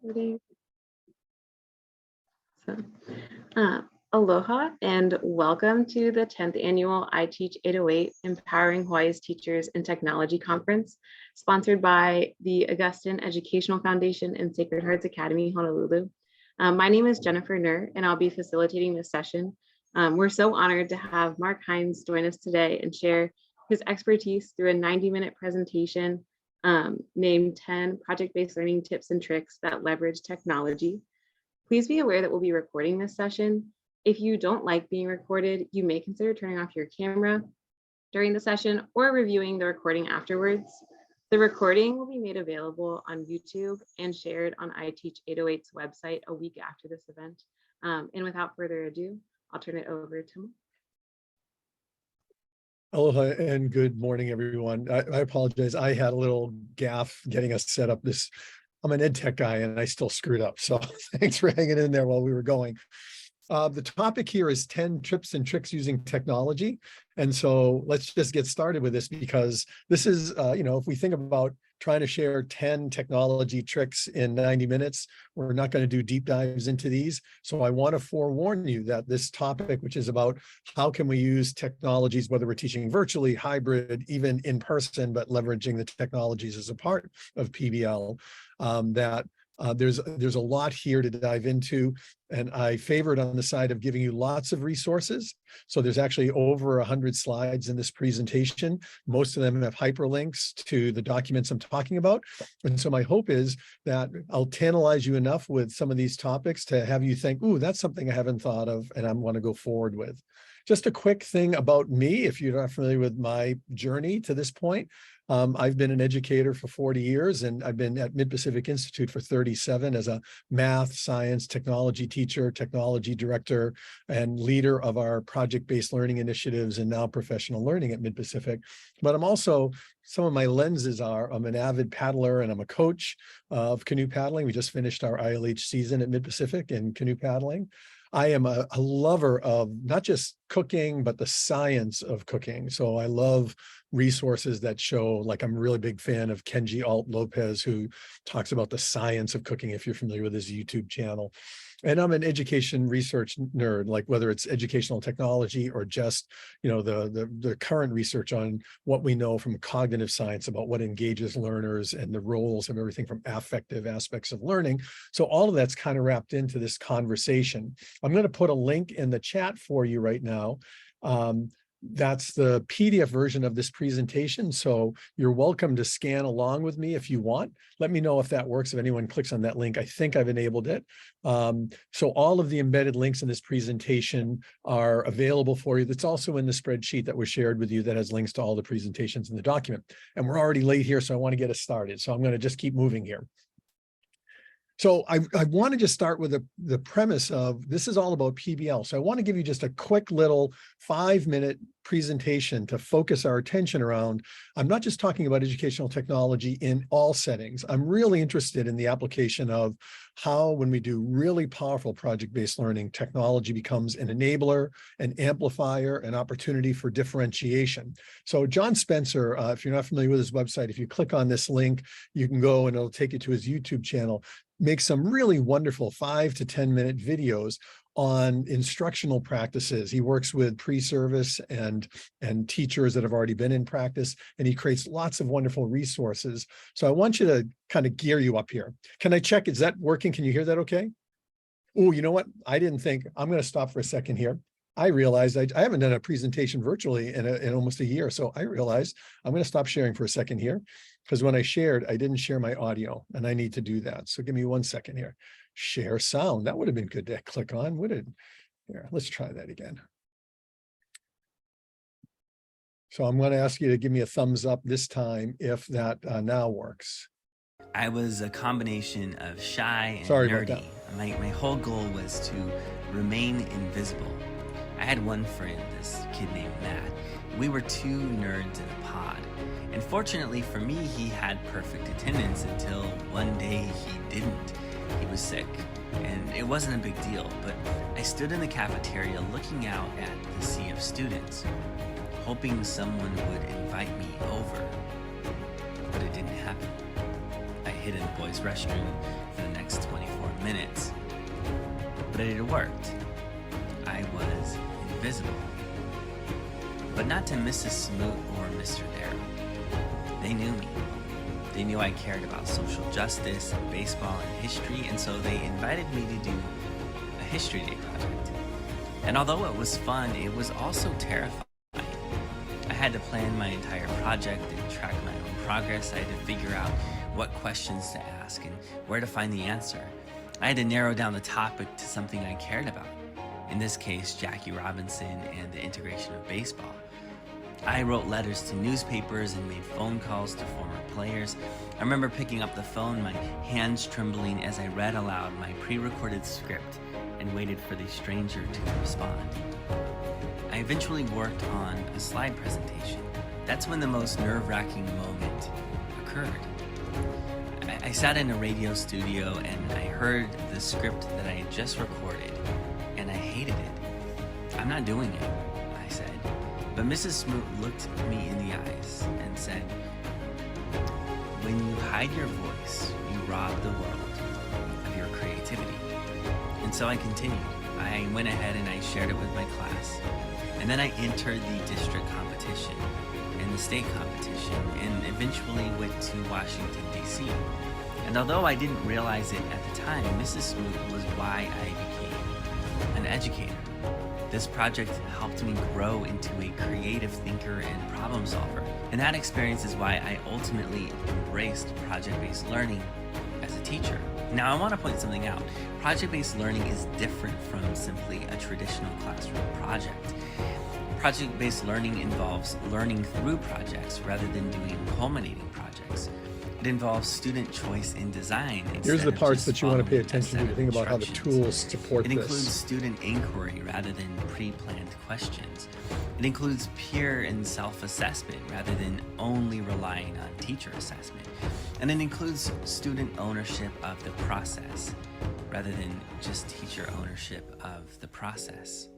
Ready? So, aloha and welcome to the 10th annual I Teach 808 Empowering Hawaii's Teachers in Technology Conference, sponsored by the Augustine Educational Foundation and Sacred Hearts Academy, Honolulu. My name is Jennifer Nur, and I'll be facilitating this session. We're so honored to have Mark Hines join us today and share his expertise through a 90-minute presentation named 10 project-based learning tips and tricks that leverage technology. Please be aware that we'll be recording this session. If you don't like being recorded, you may consider turning off your camera during the session or reviewing the recording afterwards. The recording will be made available on YouTube and shared on I Teach 808's website a week after this event. And without further ado, I'll turn it over to Mark. Aloha and good morning, everyone. I apologize. I had a little gaffe getting us set up. I'm an ed tech guy and I still screwed up. So thanks for hanging in there while we were going. The topic here is 10 tips and tricks using technology. And so let's just get started with this, because this is, if we think about trying to share 10 technology tricks in 90 minutes, we're not going to do deep dives into these. So I want to forewarn you that this topic, which is about how can we use technologies, whether we're teaching virtually, hybrid, even in person, but leveraging the technologies as a part of PBL, there's a lot here to dive into, and I favored on the side of giving you lots of resources. So there's actually over 100 slides in this presentation. Most of them have hyperlinks to the documents I'm talking about. And so my hope is that I'll tantalize you enough with some of these topics to have you think, ooh, that's something I haven't thought of and I want to go forward with. Just a quick thing about me, if you're not familiar with my journey to this point. I've been an educator for 40 years, and I've been at Mid-Pacific Institute for 37 as a math, science, technology teacher, technology director, and leader of our project-based learning initiatives and now professional learning at Mid-Pacific. But I'm also, some of my lenses are, I'm an avid paddler and I'm a coach of canoe paddling. We just finished our ILH season at Mid-Pacific in canoe paddling. I am a lover of not just cooking, but the science of cooking. So I love resources that show, like I'm a really big fan of Kenji Alt Lopez, who talks about the science of cooking, if you're familiar with his YouTube channel. And I'm an education research nerd, like whether it's educational technology or just, the current research on what we know from cognitive science about what engages learners and the roles of everything from affective aspects of learning. So all of that's kind of wrapped into this conversation. I'm going to put a link in the chat for you right now. That's the PDF version of this presentation. So you're welcome to scan along with me if you want. Let me know if that works. If anyone clicks on that link, I think I've enabled it. So all of the embedded links in this presentation are available for you. That's also in the spreadsheet that was shared with you that has links to all the presentations in the document. And we're already late here, so I want to get us started. So I'm going to just keep moving here. So I want to just start with the premise of this is all about PBL. So I want to give you just a quick little 5-minute presentation to focus our attention around. I'm not just talking about educational technology in all settings. I'm really interested in the application of how, when we do really powerful project-based learning, technology becomes an enabler, an amplifier, an opportunity for differentiation. So John Spencer, if you're not familiar with his website, if you click on this link, you can go and it'll take you to his YouTube channel. Makes some really wonderful 5 to 10-minute videos on instructional practices. He works with pre-service and teachers that have already been in practice, and he creates lots of wonderful resources. So I want you to kind of gear you up here. Can I check? Is that working? Can you hear that okay? Oh, you know what? I didn't think. I'm going to stop for a second here. I realized I haven't done a presentation virtually in almost a year. So I realized I'm going to stop sharing for a second here, because when I shared, I didn't share my audio, and I need to do that. So give me 1 second here. Share sound. That would have been good to click on, would it? Here, let's try that again. So I'm going to ask you to give me a thumbs up this time if that now works. I was a combination of shy and Sorry nerdy. about that. My whole goal was to remain invisible. I had one friend, this kid named Matt. We were 2 nerds in a pod. And fortunately for me, he had perfect attendance until one day he didn't. He was sick, and it wasn't a big deal, but I stood in the cafeteria looking out at the sea of students, hoping someone would invite me over, but it didn't happen. I hid in the boys' restroom for the next 20 but it had worked. I was invisible. But not to Mrs. Smoot or Mr. Darrow. They knew me. They knew I cared about social justice and baseball and history, and so they invited me to do a History Day project. And although it was fun, it was also terrifying. I had to plan my entire project and track my own progress. I had to figure out what questions to ask and where to find the answer. I had to narrow down the topic to something I cared about. In this case, Jackie Robinson and the integration of baseball. I wrote letters to newspapers and made phone calls to former players. I remember picking up the phone, my hands trembling as I read aloud my pre-recorded script and waited for the stranger to respond. I eventually worked on a slide presentation. That's when the most nerve-wracking moment occurred. I sat in a radio studio and I heard the script that I had just recorded, and I hated it. I'm not doing it, I said. But Mrs. Smoot looked me in the eyes and said, when you hide your voice, you rob the world of your creativity. And so I continued. I went ahead and I shared it with my class. And then I entered the district competition and the state competition and eventually went to Washington, D.C. And although I didn't realize it at the time, Mrs. Smoot was why I became an educator. This project helped me grow into a creative thinker and problem solver. And that experience is why I ultimately embraced project-based learning as a teacher. Now I want to point something out. Project-based learning is different from simply a traditional classroom project. Project-based learning involves learning through projects rather than doing culminating projects. It involves student choice in design. Here's the parts that you want to pay attention to think about how the tools support this. It includes student inquiry rather than pre-planned questions. It includes peer and self-assessment rather than only relying on teacher assessment. And it includes student ownership of the process rather than just teacher ownership of the process.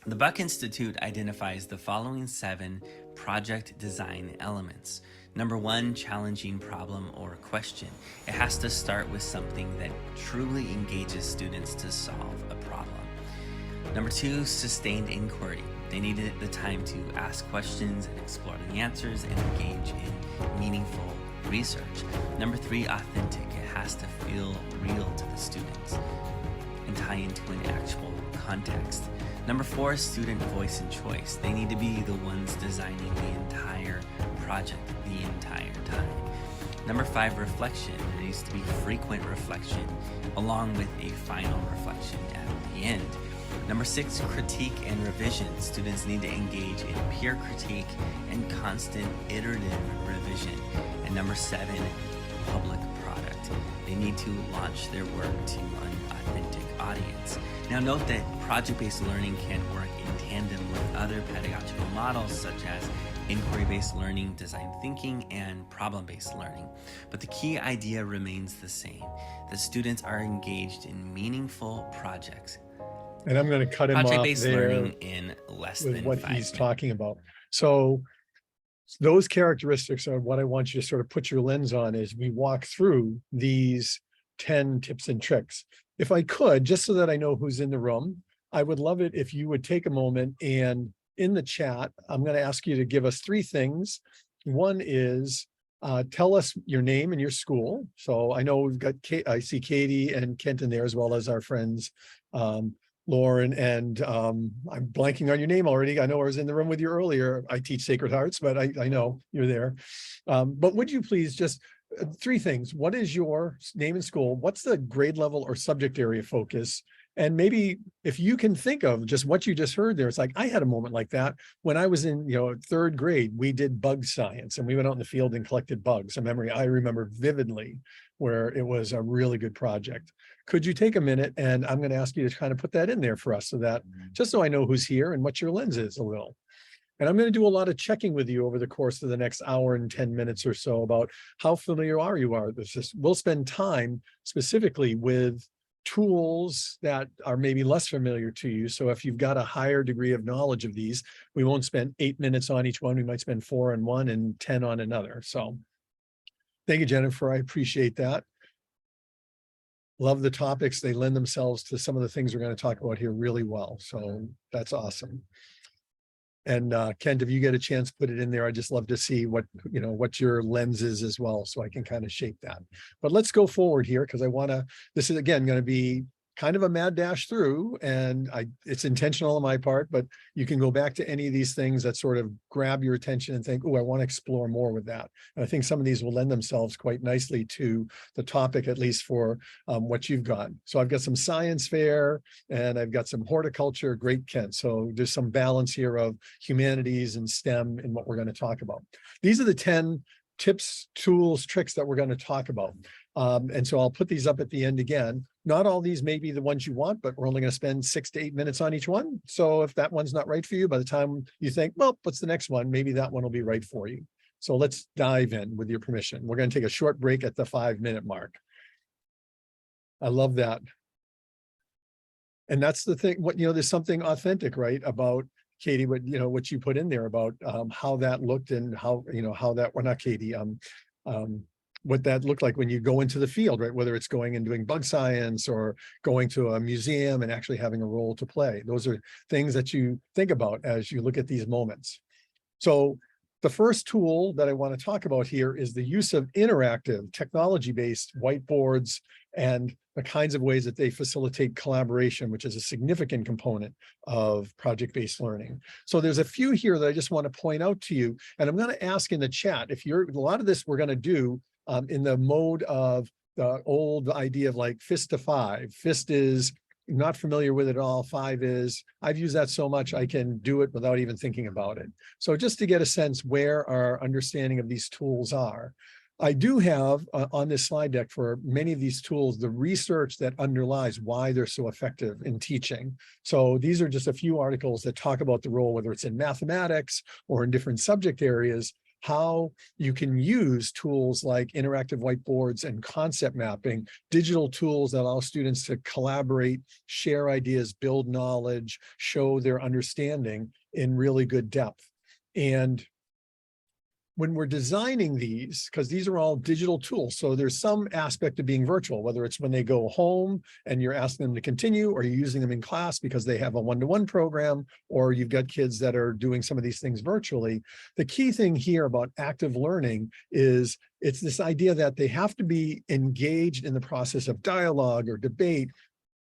The Buck Institute identifies the following 7 project design elements. Number 1, challenging problem or question. It has to start with something that truly engages students to solve a problem. Number 2, sustained inquiry. They needed the time to ask questions and explore the answers and engage in meaningful research. Number 3, authentic. It has to feel real to the students and tie into an actual context. Number 4, student voice and choice. They need to be the ones designing the entire project the entire time. Number 5, reflection. There needs to be frequent reflection along with a final reflection at the end. Number 6, critique and revision. Students need to engage in peer critique and constant iterative revision. And number 7, public product. They need to launch their work to an authentic audience. Now note that project-based learning can work in tandem with other pedagogical models such as inquiry-based learning, design thinking, and problem-based learning. But the key idea remains the same, that students are engaged in meaningful projects. And I'm going to cut him off Project-based there learning in less with than what 5 he's minutes. talking about. So those characteristics are what I want you to sort of put your lens on as we walk through these 10 tips and tricks. If I could, just so that I know who's in the room, I would love it if you would take a moment and in the chat, I'm going to ask you to give us 3 things. One is tell us your name and your school. So I know we've got, I see Katie and Kent in there, as well as our friends, Lauren, and I'm blanking on your name already. I know I was in the room with you earlier. I teach Sacred Hearts, but I know you're there. But would you please just 3 things. What is your name and school? What's the grade level or subject area focus? And maybe if you can think of just what you just heard there, it's like, I had a moment like that when I was in, 3rd grade, we did bug science and we went out in the field and collected bugs. A memory I remember vividly where it was a really good project. Could you take a minute and I'm going to ask you to kind of put that in there for us so that just so I know who's here and what your lens is a little. And I'm going to do a lot of checking with you over the course of the next hour and 10 minutes or so about how familiar you are with this. We'll spend time specifically with tools that are maybe less familiar to you. So if you've got a higher degree of knowledge of these, we won't spend 8 minutes on each one. We might spend 4 on one and 10 on another. So thank you, Jennifer. I appreciate that. love the topics. They lend themselves to some of the things we're going to talk about here really well. So that's awesome. And Kent, if you get a chance, put it in there. I just love to see what, what your lens is as well, so I can kind of shape that. But let's go forward here, because this is again going to be kind of a mad dash through, and it's intentional on my part, but you can go back to any of these things that sort of grab your attention and think, oh, I want to explore more with that. And I think some of these will lend themselves quite nicely to the topic, at least for what you've got. So I've got some science fair and I've got some horticulture. Great, Kent. So there's some balance here of humanities and STEM in what we're going to talk about. These are the 10 tips, tools, tricks that we're going to talk about. And so I'll put these up at the end again. Not all these may be the ones you want, but we're only going to spend 6 to 8 minutes on each one. So if that one's not right for you, by the time you think, well, what's the next one? Maybe that one will be right for you. So let's dive in with your permission. We're going to take a short break at the 5-minute mark. I love that. And that's the thing, there's something authentic, right, about Katie, what you put in there about how that looked, and how that, well, not Katie, what that looked like when you go into the field, right? Whether it's going and doing bug science or going to a museum and actually having a role to play. Those are things that you think about as you look at these moments. So the first tool that I want to talk about here is the use of interactive technology-based whiteboards and the kinds of ways that they facilitate collaboration, which is a significant component of project-based learning. So there's a few here that I just want to point out to you, and I'm going to ask in the chat, a lot of this we're going to do in the mode of the old idea of like fist to 5. Fist is not familiar with it at all. 5 is, I've used that so much I can do it without even thinking about it. So just to get a sense where our understanding of these tools are, I do have on this slide deck for many of these tools, the research that underlies why they're so effective in teaching. So these are just a few articles that talk about the role, whether it's in mathematics or in different subject areas, how you can use tools like interactive whiteboards and concept mapping, digital tools that allow students to collaborate, share ideas, build knowledge, show their understanding in really good depth. And when we're designing these, because these are all digital tools, so there's some aspect of being virtual, whether it's when they go home and you're asking them to continue, or you're using them in class because they have a one-to-one program, or you've got kids that are doing some of these things virtually. The key thing here about active learning is it's this idea that they have to be engaged in the process of dialogue or debate,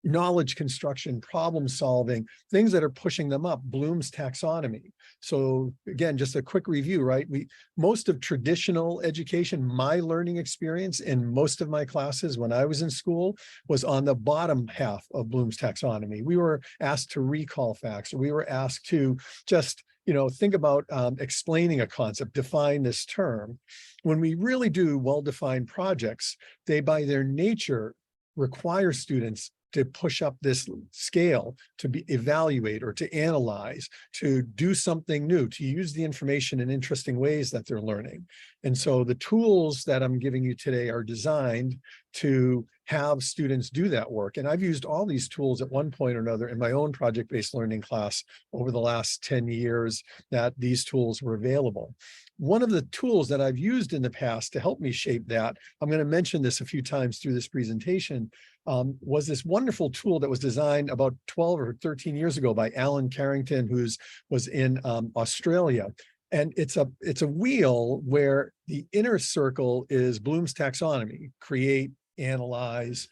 knowledge construction, problem solving, things that are pushing them up, Bloom's taxonomy. So again, just a quick review, right? Most of traditional education, my learning experience in most of my classes when I was in school was on the bottom half of Bloom's taxonomy. We were asked to recall facts, or we were asked to just think about explaining a concept, define this term. When we really do well-defined projects, they by their nature require students to push up this scale, to evaluate or to analyze, to do something new, to use the information in interesting ways that they're learning. And so the tools that I'm giving you today are designed to have students do that work. And I've used all these tools at one point or another in my own project-based learning class over the last 10 years that these tools were available. One of the tools that I've used in the past to help me shape that, I'm going to mention this a few times through this presentation, was this wonderful tool that was designed about 12 or 13 years ago by Alan Carrington, was in Australia. And it's a wheel where the inner circle is Bloom's taxonomy: create, analyze,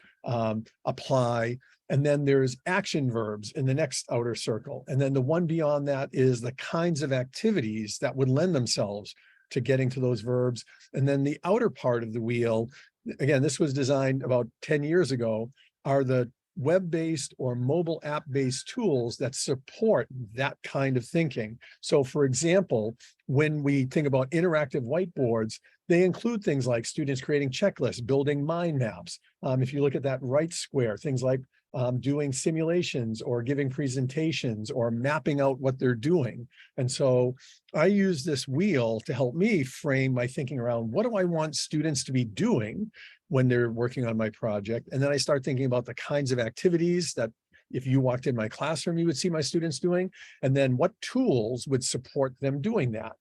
apply. And then there's action verbs in the next outer circle. And then the one beyond that is the kinds of activities that would lend themselves to getting to those verbs. And then the outer part of the wheel, again, this was designed about 10 years ago, are the web-based or mobile app-based tools that support that kind of thinking. So for example, when we think about interactive whiteboards, they include things like students creating checklists, building mind maps. If you look at that right square, things like doing simulations or giving presentations or mapping out what they're doing. And so I use this wheel to help me frame my thinking around what do I want students to be doing when they're working on my project. And then I start thinking about the kinds of activities that if you walked in my classroom, you would see my students doing, and then what tools would support them doing that.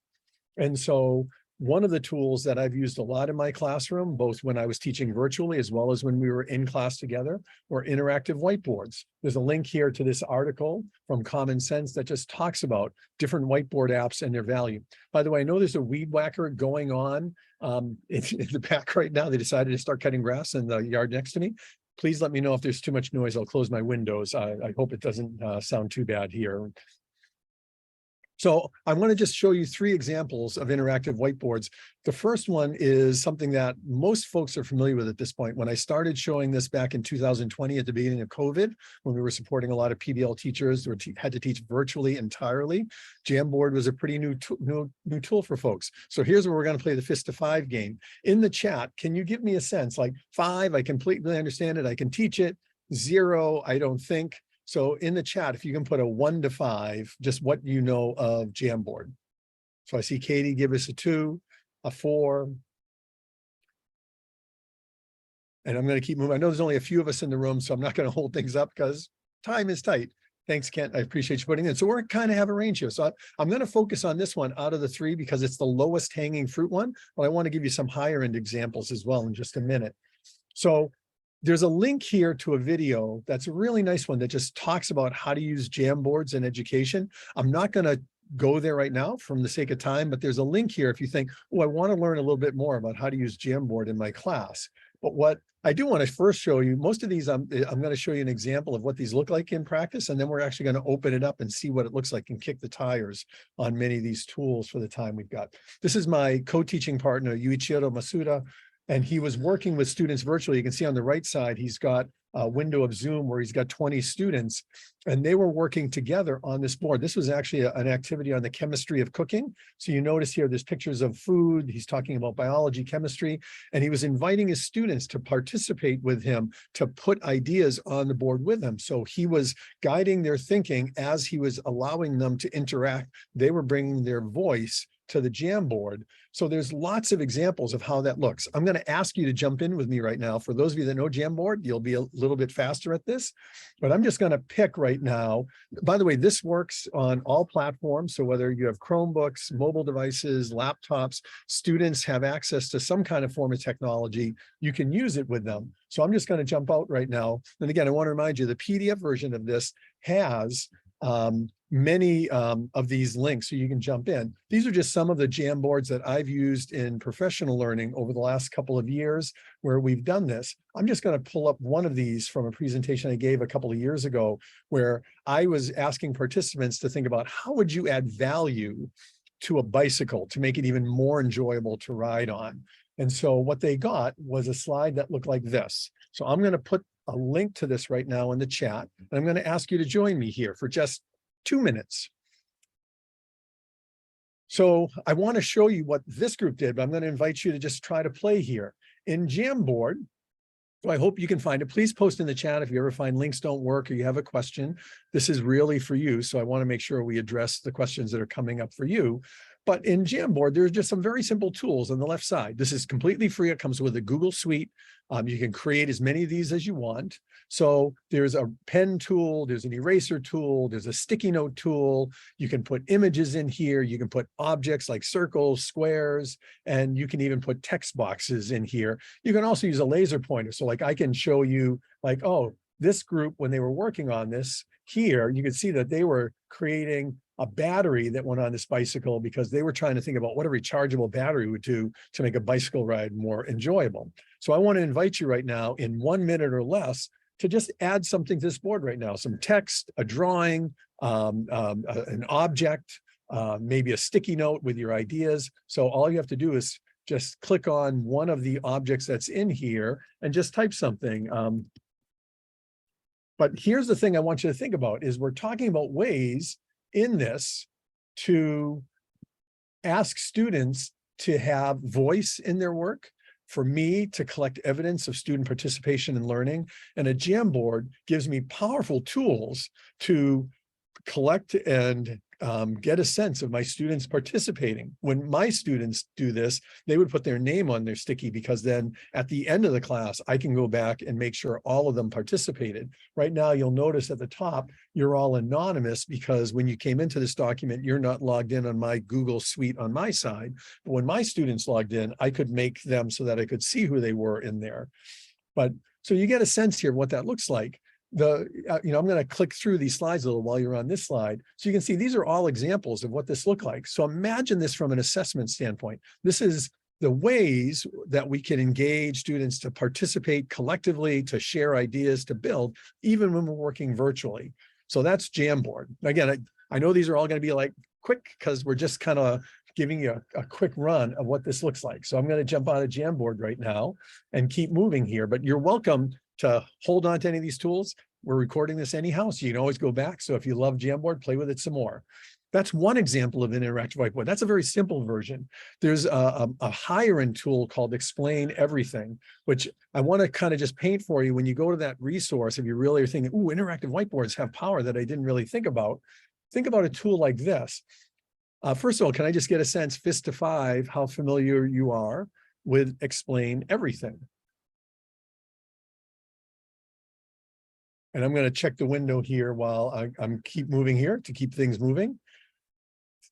And so one of the tools that I've used a lot in my classroom, both when I was teaching virtually as well as when we were in class together, were interactive whiteboards. There's a link here to this article from Common Sense that just talks about different whiteboard apps and their value. By the way, I know there's a weed whacker going on in the back right now. They decided to start cutting grass in the yard next to me. Please let me know if there's too much noise. I'll close my windows. I hope it doesn't sound too bad here. So I want to just show you 3 examples of interactive whiteboards. The first one is something that most folks are familiar with at this point. When I started showing this back in 2020 at the beginning of COVID, when we were supporting a lot of PBL teachers who had to teach virtually entirely, Jamboard was a pretty new tool for folks. So here's where we're going to play the fist to 5 game. In the chat, can you give me a sense? Like 5, I completely understand it. I can teach it. 0, I don't think. So in the chat, if you can put a 1 to 5, just what you know of Jamboard. So I see Katie give us a 2, a 4. And I'm going to keep moving. I know there's only a few of us in the room, so I'm not going to hold things up because time is tight. Thanks, Kent. I appreciate you putting it in. So we're kind of have a range here. So I'm going to focus on this one out of the 3 because it's the lowest hanging fruit one, but I want to give you some higher end examples as well in just a minute. So there's a link here to a video that's a really nice one that just talks about how to use Jamboards in education. I'm not going to go there right now from the sake of time, but there's a link here if you think, oh, I want to learn a little bit more about how to use Jamboard in my class. But what I do want to first show you, most of these, I'm going to show you an example of what these look like in practice, and then we're actually going to open it up and see what it looks like and kick the tires on many of these tools for the time we've got. This is my co-teaching partner, Yuichiro Masuda. And he was working with students virtually. You can see on the right side, he's got a window of Zoom where he's got 20 students, and they were working together on this board. This was actually an activity on the chemistry of cooking. So you notice here, there's pictures of food. He's talking about biology, chemistry, and he was inviting his students to participate with him to put ideas on the board with him. So he was guiding their thinking as he was allowing them to interact. They were bringing their voice to the Jamboard. So there's lots of examples of how that looks. I'm going to ask you to jump in with me right now. For those of you that know Jamboard, you'll be a little bit faster at this, but I'm just going to pick right now. By the way, this works on all platforms. So whether you have Chromebooks, mobile devices, laptops, students have access to some kind of form of technology, you can use it with them. So I'm just going to jump out right now. And again, I want to remind you, the PDF version of this has many of these links, so you can jump in. These are just some of the Jamboards that I've used in professional learning over the last couple of years where we've done this. I'm just going to pull up one of these from a presentation I gave a couple of years ago where I was asking participants to think about how would you add value to a bicycle to make it even more enjoyable to ride on. And so what they got was a slide that looked like this. So I'm going to put a link to this right now in the chat, and I'm going to ask you to join me here for just 2 minutes. So I want to show you what this group did, but I'm going to invite you to just try to play here. In Jamboard, so I hope you can find it. Please post in the chat if you ever find links don't work or you have a question. This is really for you, so I want to make sure we address the questions that are coming up for you. But in Jamboard, there's just some very simple tools on the left side. This is completely free. It comes with a Google Suite. You can create as many of these as you want. So there's a pen tool, there's an eraser tool, there's a sticky note tool. You can put images in here. You can put objects like circles, squares, and you can even put text boxes in here. You can also use a laser pointer. So like I can show you like, oh, this group, when they were working on this here, you can see that they were creating a battery that went on this bicycle because they were trying to think about what a rechargeable battery would do to make a bicycle ride more enjoyable. So I want to invite you right now in 1 minute or less to just add something to this board right now, some text, a drawing, an object, maybe a sticky note with your ideas. So all you have to do is just click on one of the objects that's in here and just type something. But here's the thing I want you to think about is we're talking about ways in this to ask students to have voice in their work, for me to collect evidence of student participation and learning. And a Jamboard gives me powerful tools to collect and get a sense of my students participating. When my students do this, they would put their name on their sticky, because then at the end of the class, I can go back and make sure all of them participated. Right now, you'll notice at the top, you're all anonymous, because when you came into this document, you're not logged in on my Google Suite on my side. But when my students logged in, I could make them so that I could see who they were in there. But so you get a sense here of what that looks like. I'm going to click through these slides a little while you're on this slide. So you can see these are all examples of what this looked like. So imagine this from an assessment standpoint. This is the ways that we can engage students to participate collectively, to share ideas, to build, even when we're working virtually. So that's Jamboard. Again, I know these are all going to be like quick, because we're just kind of giving you a quick run of what this looks like. So I'm going to jump out of Jamboard right now and keep moving here, but you're welcome to hold on to any of these tools. We're recording this anyhow, so you can always go back. So if you love Jamboard, play with it some more. That's one example of an interactive whiteboard. That's a very simple version. There's a higher end tool called Explain Everything, which I want to kind of just paint for you. When you go to that resource, if you really are thinking, ooh, interactive whiteboards have power that I didn't really think about a tool like this. First of all, can I just get a sense, fist to 5, how familiar you are with Explain Everything? And I'm going to check the window here while I'm keep moving here to keep things moving.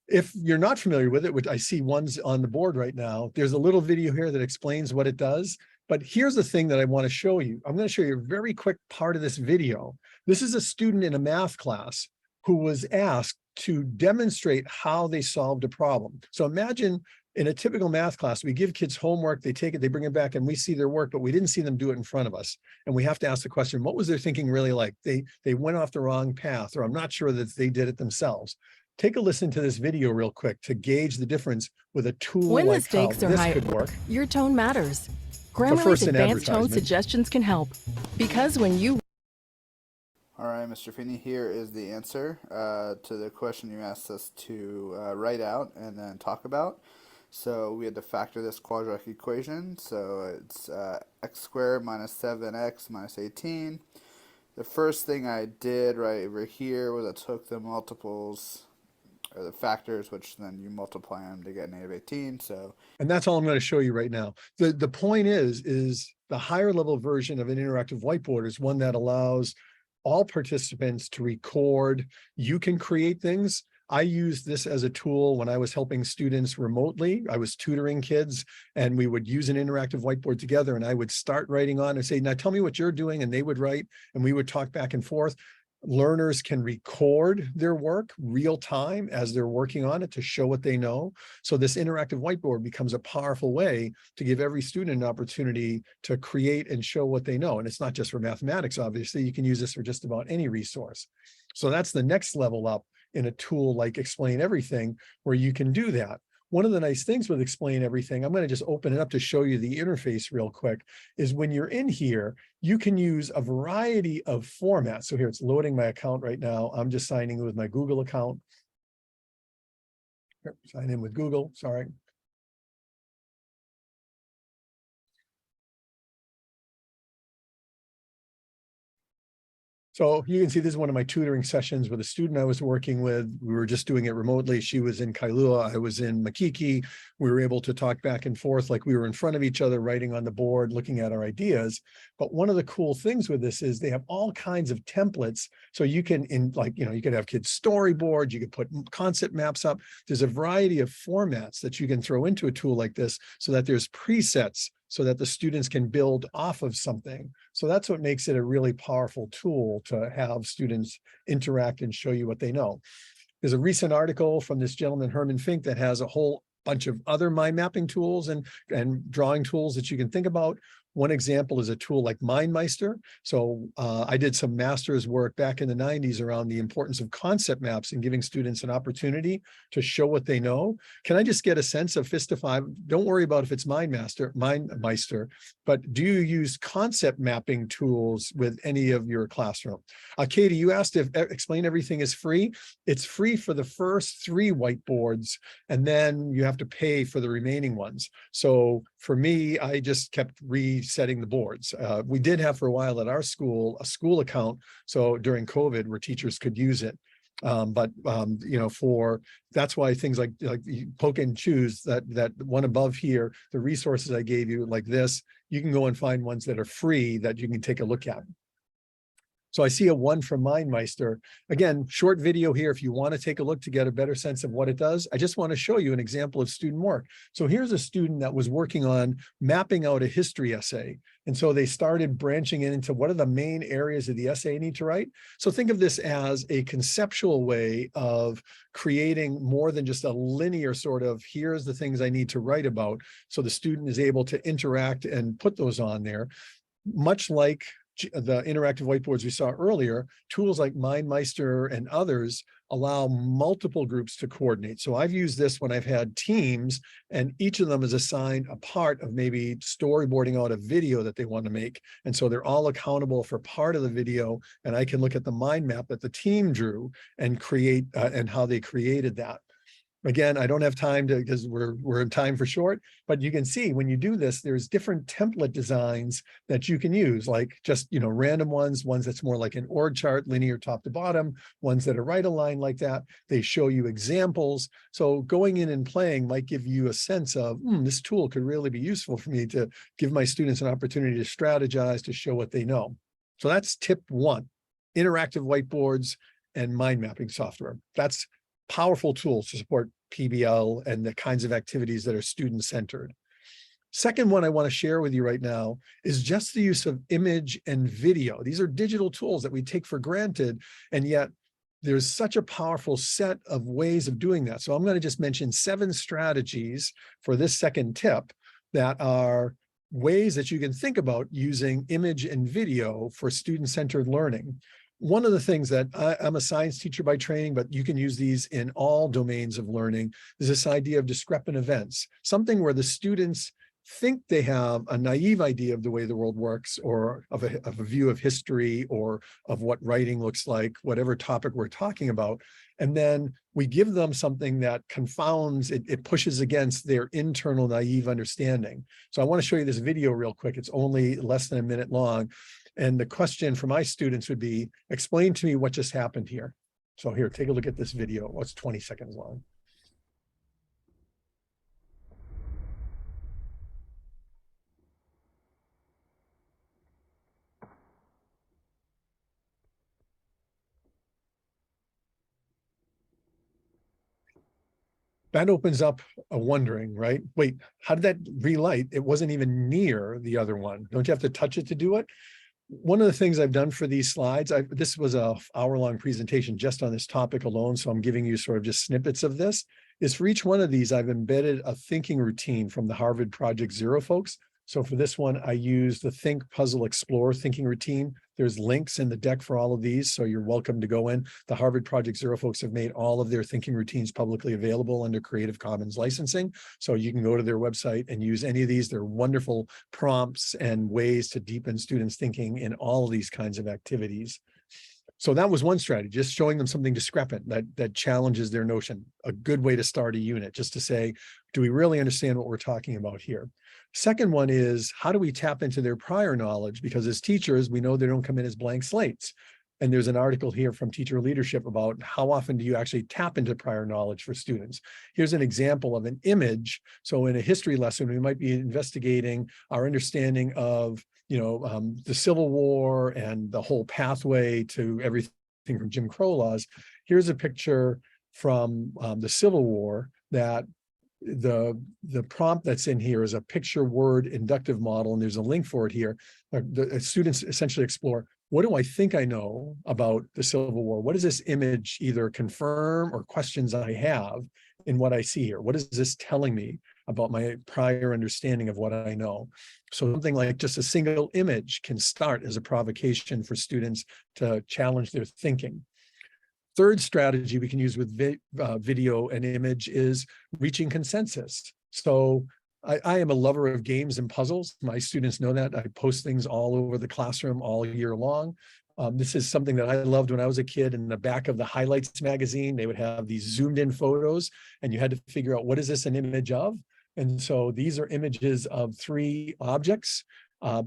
If you're not familiar with it, which I see one's on the board right now, there's a little video here that explains what it does. But here's the thing that I want to show you. I'm going to show you a very quick part of this video. This is a student in a math class who was asked to demonstrate how they solved a problem. So imagine in a typical math class, we give kids homework, they take it, they bring it back, and we see their work, but we didn't see them do it in front of us. And we have to ask the question, what was their thinking really like? They went off the wrong path, or I'm not sure that they did it themselves. Take a listen to this video real quick to gauge the difference with a tool when like the stakes how are this high, could work. your tone matters. But first, Grammarly's an advanced tone advertisement. suggestions can help. Because when you All right, Mr. Feeney, here is the answer to the question you asked us to write out and then talk about. So we had to factor this quadratic equation. So it's x squared minus 7x minus 18. The first thing I did right over here was I took the multiples, or the factors, which then you multiply them to get negative 18. So, and that's all I'm going to show you right now. The point is the higher level version of an interactive whiteboard is one that allows all participants to record. You can create things. I used this as a tool when I was helping students remotely. I was tutoring kids, and we would use an interactive whiteboard together, and I would start writing on and say, now tell me what you're doing, and they would write, and we would talk back and forth. Learners can record their work real time as they're working on it to show what they know. So this interactive whiteboard becomes a powerful way to give every student an opportunity to create and show what they know. And it's not just for mathematics, obviously. You can use this for just about any resource. So that's the next level up in a tool like Explain Everything, where you can do that. One of the nice things with Explain Everything, I'm going to just open it up to show you the interface real quick, is when you're in here, you can use a variety of formats. So here it's loading my account right now. I'm just signing in with my Google account. Here, sign in with Google, sorry. So you can see this is one of my tutoring sessions with a student I was working with. We were just doing it remotely. She was in Kailua, I was in Makiki. We were able to talk back and forth like we were in front of each other, writing on the board, looking at our ideas. But one of the cool things with this is they have all kinds of templates. So you can, you could have kids storyboard, you could put concept maps up. There's a variety of formats that you can throw into a tool like this so that there's presets so that the students can build off of something. So that's what makes it a really powerful tool to have students interact and show you what they know. There's a recent article from this gentleman, Herman Fink, that has a whole bunch of other mind mapping tools and drawing tools that you can think about. One example is a tool like MindMeister. So I did some master's work back in the 90s around the importance of concept maps and giving students an opportunity to show what they know. Can I just get a sense of fist to 5? Don't worry about if it's MindMeister, but do you use concept mapping tools with any of your classroom? Katie, you asked if Explain Everything is free. It's free for the first 3 whiteboards, and then you have to pay for the remaining ones. So for me, I just kept resetting the boards. We did have for a while at our school, a school account. So during COVID, where teachers could use it. For that's why things like you poke and choose, that one above here, the resources I gave you like this, you can go and find ones that are free that you can take a look at. So I see a 1 from MindMeister. Again, short video here if you want to take a look to get a better sense of what it does. I just want to show you an example of student work. So here's a student that was working on mapping out a history essay. And so they started branching into what are the main areas of the essay you need to write. So think of this as a conceptual way of creating more than just a linear sort of, here's the things I need to write about. So the student is able to interact and put those on there, much like the interactive whiteboards we saw earlier. Tools like MindMeister and others allow multiple groups to coordinate. So I've used this when I've had teams, and each of them is assigned a part of maybe storyboarding out a video that they want to make. And so they're all accountable for part of the video, and I can look at the mind map that the team drew and create and how they created that. Again, I don't have time to, because we're in time for short, but you can see when you do this, there's different template designs that you can use, like just, random ones that's more like an org chart, linear top to bottom, ones that are right aligned like that. They show you examples. So going in and playing might give you a sense of, this tool could really be useful for me to give my students an opportunity to strategize, to show what they know. So that's tip 1, interactive whiteboards and mind mapping software. That's powerful tools to support PBL and the kinds of activities that are student-centered. Second one I want to share with you right now is just the use of image and video. These are digital tools that we take for granted, and yet there's such a powerful set of ways of doing that. So I'm going to just mention 7 strategies for this second tip that are ways that you can think about using image and video for student-centered learning. One of the things that I'm a science teacher by training, but you can use these in all domains of learning, is this idea of discrepant events, something where the students think they have a naive idea of the way the world works, or of a view of history, or of what writing looks like, whatever topic we're talking about. And then we give them something that confounds, it pushes against their internal naive understanding. So I want to show you this video real quick. It's only less than a minute long. And the question for my students would be, explain to me what just happened here. So here, take a look at this video. It's 20 seconds long. That opens up a wondering, right? Wait, how did that relight? It wasn't even near the other one. Don't you have to touch it to do it? One of the things I've done for these slides, this was an hour-long presentation just on this topic alone, so I'm giving you sort of just snippets of this, is for each one of these, I've embedded a thinking routine from the Harvard Project Zero folks. So for this one, I use the Think, Puzzle, Explore thinking routine. There's links in the deck for all of these, so you're welcome to go in. The Harvard Project Zero folks have made all of their thinking routines publicly available under Creative Commons licensing. So you can go to their website and use any of these. They're wonderful prompts and ways to deepen students' thinking in all of these kinds of activities. So that was one strategy, just showing them something discrepant that challenges their notion. A good way to start a unit, just to say, do we really understand what we're talking about here? Second one is, how do we tap into their prior knowledge? Because as teachers, we know they don't come in as blank slates. And there's an article here from Teacher Leadership about how often do you actually tap into prior knowledge for students. Here's an example of an image. So in a history lesson, we might be investigating our understanding of the Civil War and the whole pathway to everything from Jim Crow laws. Here's a picture from the Civil War that the prompt that's in here is a picture word inductive model, and there's a link for it here. The students essentially explore, what do I think I know about the Civil War? What does this image either confirm or questions I have in what I see here? What is this telling me about my prior understanding of what I know? So something like just a single image can start as a provocation for students to challenge their thinking. Third strategy we can use with video and image is reaching consensus. So I am a lover of games and puzzles. My students know that. I post things all over the classroom all year long. This is something that I loved when I was a kid. In the back of the Highlights magazine, they would have these zoomed in photos, and you had to figure out, what is this an image of? And so these are images of 3 objects.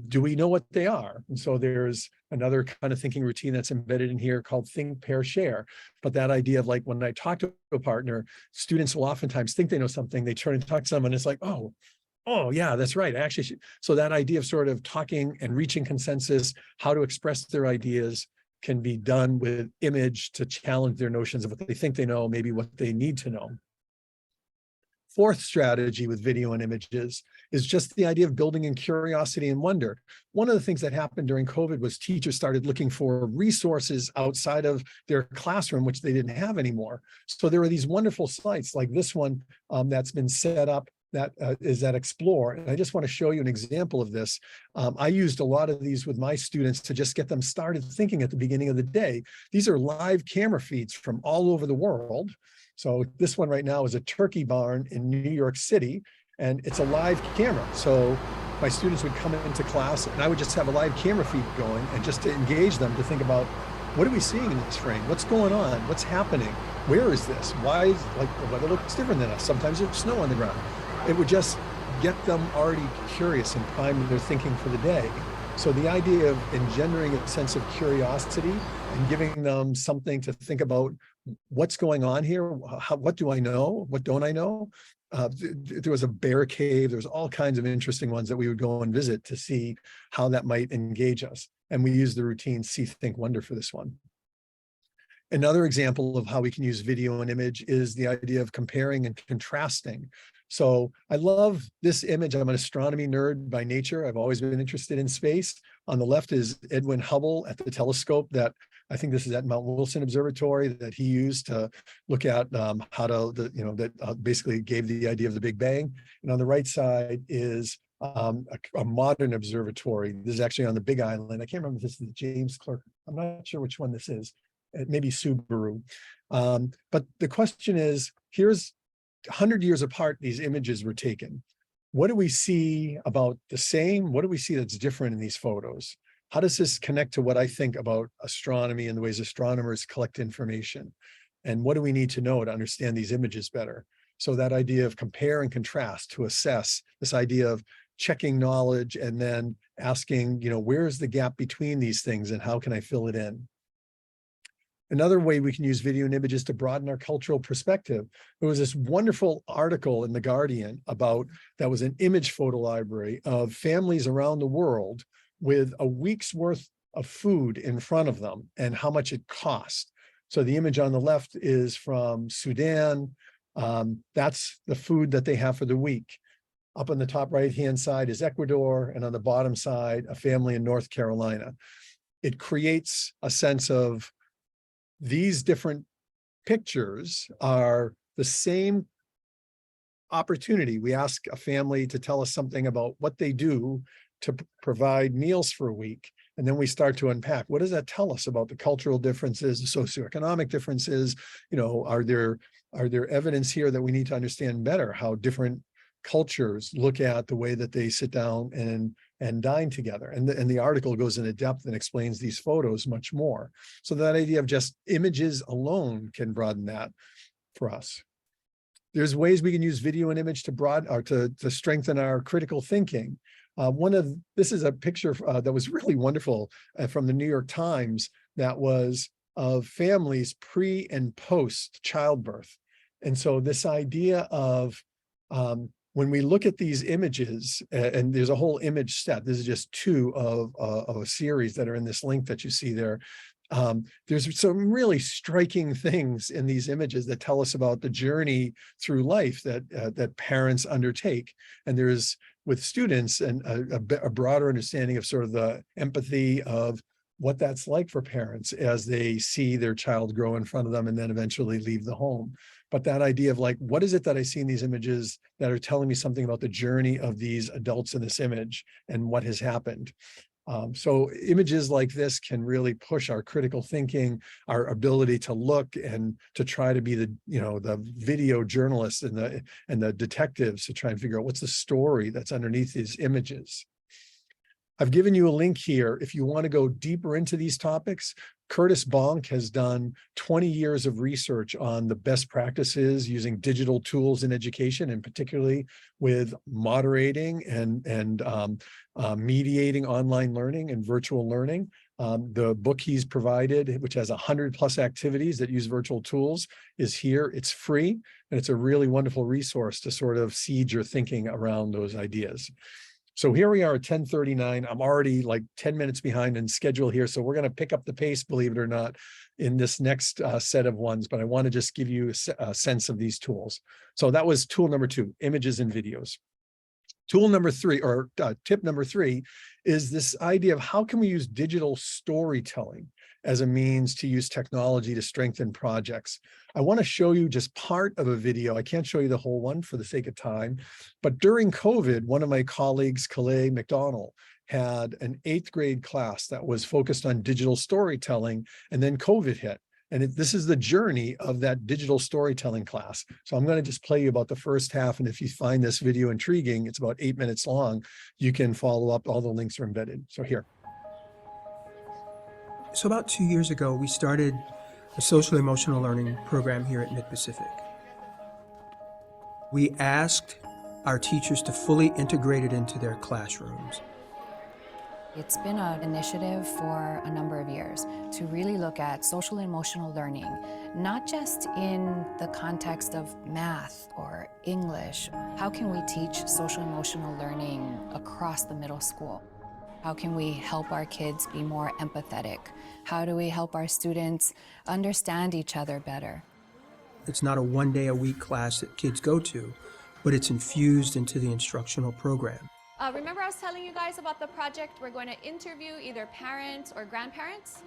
Do we know what they are? And so there's another kind of thinking routine that's embedded in here called think, pair, share. But that idea of like, when I talk to a partner, students will oftentimes think they know something, they turn and talk to someone, it's like, oh yeah, that's right. Actually, so that idea of sort of talking and reaching consensus, how to express their ideas, can be done with image to challenge their notions of what they think they know, maybe what they need to know. Fourth strategy with video and images is just the idea of building in curiosity and wonder. One of the things that happened during COVID was teachers started looking for resources outside of their classroom, which they didn't have anymore. So there are these wonderful sites like this one that's been set up that is at Explore. And I just want to show you an example of this. I used a lot of these with my students to just get them started thinking at the beginning of the day. These are live camera feeds from all over the world. So this one right now is a turkey barn in New York City, and it's a live camera. So my students would come into class and I would just have a live camera feed going, and just to engage them to think about, what are we seeing in this frame? What's going on? What's happening? Where is this? Why is, like, the weather looks different than us? Sometimes there's snow on the ground. It would just get them already curious and prime their thinking for the day. So the idea of engendering a sense of curiosity and giving them something to think about, what's going on here? What do I know? What don't I know? There was a bear cave. There's all kinds of interesting ones that we would go and visit to see how that might engage us. And we use the routine see, think, wonder for this one. Another example of how we can use video and image is the idea of comparing and contrasting. So I love this image. I'm an astronomy nerd by nature. I've always been interested in space. On the left is Edwin Hubble at the telescope that I think this is at Mount Wilson Observatory that he used to look at how to, that basically gave the idea of the Big Bang. And on the right side is a modern observatory. This is actually on the Big Island. I can't remember if this is the James Clerk. I'm not sure which one this is. It may be Subaru. But the question is, here's 100 years apart, these images were taken. What do we see about the same? What do we see that's different in these photos? How does this connect to what I think about astronomy and the ways astronomers collect information? And what do we need to know to understand these images better? So that idea of compare and contrast to assess, this idea of checking knowledge and then asking, where's the gap between these things and how can I fill it in? Another way we can use video and images to broaden our cultural perspective. There was this wonderful article in The Guardian that was an image photo library of families around the world with a week's worth of food in front of them and how much it cost. So the image on the left is from Sudan. That's the food that they have for the week. Up on the top right-hand side is Ecuador, and on the bottom side, a family in North Carolina. It creates a sense of these different pictures are the same opportunity. We ask a family to tell us something about what they do to provide meals for a week. And then we start to unpack, what does that tell us about the cultural differences, the socioeconomic differences? Are there evidence here that we need to understand better how different cultures look at the way that they sit down and dine together? And the article goes into depth and explains these photos much more. So that idea of just images alone can broaden that for us. There's ways we can use video and image to strengthen our critical thinking. This is a picture that was really wonderful from the New York Times that was of families pre and post childbirth. And so this idea of when we look at these images, and there's a whole image set, this is just two of a series that are in this link that you see there. There's some really striking things in these images that tell us about the journey through life that parents undertake. And there's, with students, and a broader understanding of sort of the empathy of what that's like for parents as they see their child grow in front of them and then eventually leave the home. But that idea of like, what is it that I see in these images that are telling me something about the journey of these adults in this image and what has happened? So images like this can really push our critical thinking, our ability to look and to try to be the video journalists and the detectives to try and figure out what's the story that's underneath these images. I've given you a link here. If you want to go deeper into these topics, Curtis Bonk has done 20 years of research on the best practices using digital tools in education, and particularly with moderating and mediating online learning and virtual learning. The book he's provided, which has 100+ activities that use virtual tools, is here. It's free, and it's a really wonderful resource to sort of seed your thinking around those ideas. So here we are at 10:39. I'm already like 10 minutes behind in schedule here. So we're going to pick up the pace, believe it or not, in this next set of ones. But I want to just give you a sense of these tools. So that was tool number 2, images and videos. Tool number 3, or tip number 3, is this idea of how can we use digital storytelling as a means to use technology to strengthen projects. I want to show you just part of a video. I can't show you the whole one for the sake of time, but during COVID, one of my colleagues, Calais McDonald, had an 8th grade class that was focused on digital storytelling, and then COVID hit. And this is the journey of that digital storytelling class. So I'm going to just play you about the first half. And if you find this video intriguing, it's about 8 minutes long. You can follow up. All the links are embedded. So here. So about 2 years ago, we started a social emotional learning program here at Mid-Pacific. We asked our teachers to fully integrate it into their classrooms. It's been an initiative for a number of years to really look at social and emotional learning, not just in the context of math or English. How can we teach social and emotional learning across the middle school? How can we help our kids be more empathetic? How do we help our students understand each other better? It's not a one-day-a-week class that kids go to, but it's infused into the instructional program. Remember I was telling you guys about the project? We're going to interview either parents or grandparents.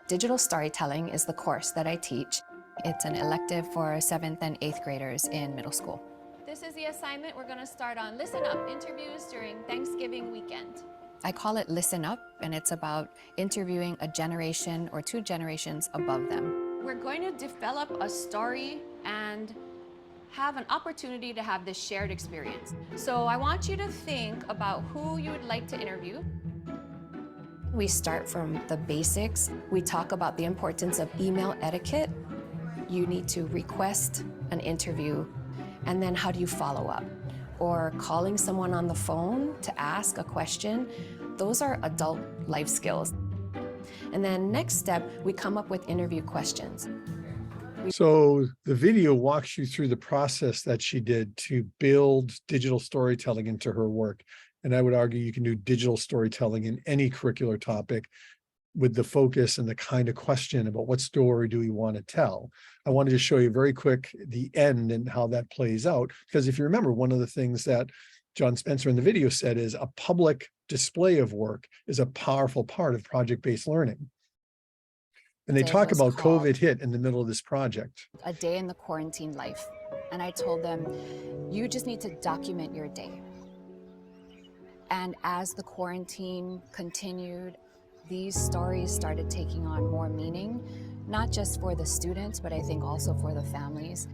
Digital storytelling is the course that I teach. It's an elective for 7th and 8th graders in middle school. This is the assignment. We're going to start on Listen Up interviews during Thanksgiving weekend. I call it Listen Up, and it's about interviewing a generation or 2 generations above them. We're going to develop a story and have an opportunity to have this shared experience. So I want you to think about who you would like to interview. We start from the basics. We talk about the importance of email etiquette. You need to request an interview, and then how do you follow up? Or calling someone on the phone to ask a question. Those are adult life skills. And then next step, we come up with interview questions. So the video walks you through the process that she did to build digital storytelling into her work. And I would argue you can do digital storytelling in any curricular topic with the focus and the kind of question about what story do we want to tell. I wanted to show you very quick the end and how that plays out. Because if you remember, one of the things that John Spencer in the video said is a public display of work is a powerful part of project-based learning. And they talk about COVID hit in the middle of this project. A day in the quarantine life. And I told them, you just need to document your day. And as the quarantine continued, these stories started taking on more meaning, not just for the students, but I think also for the families.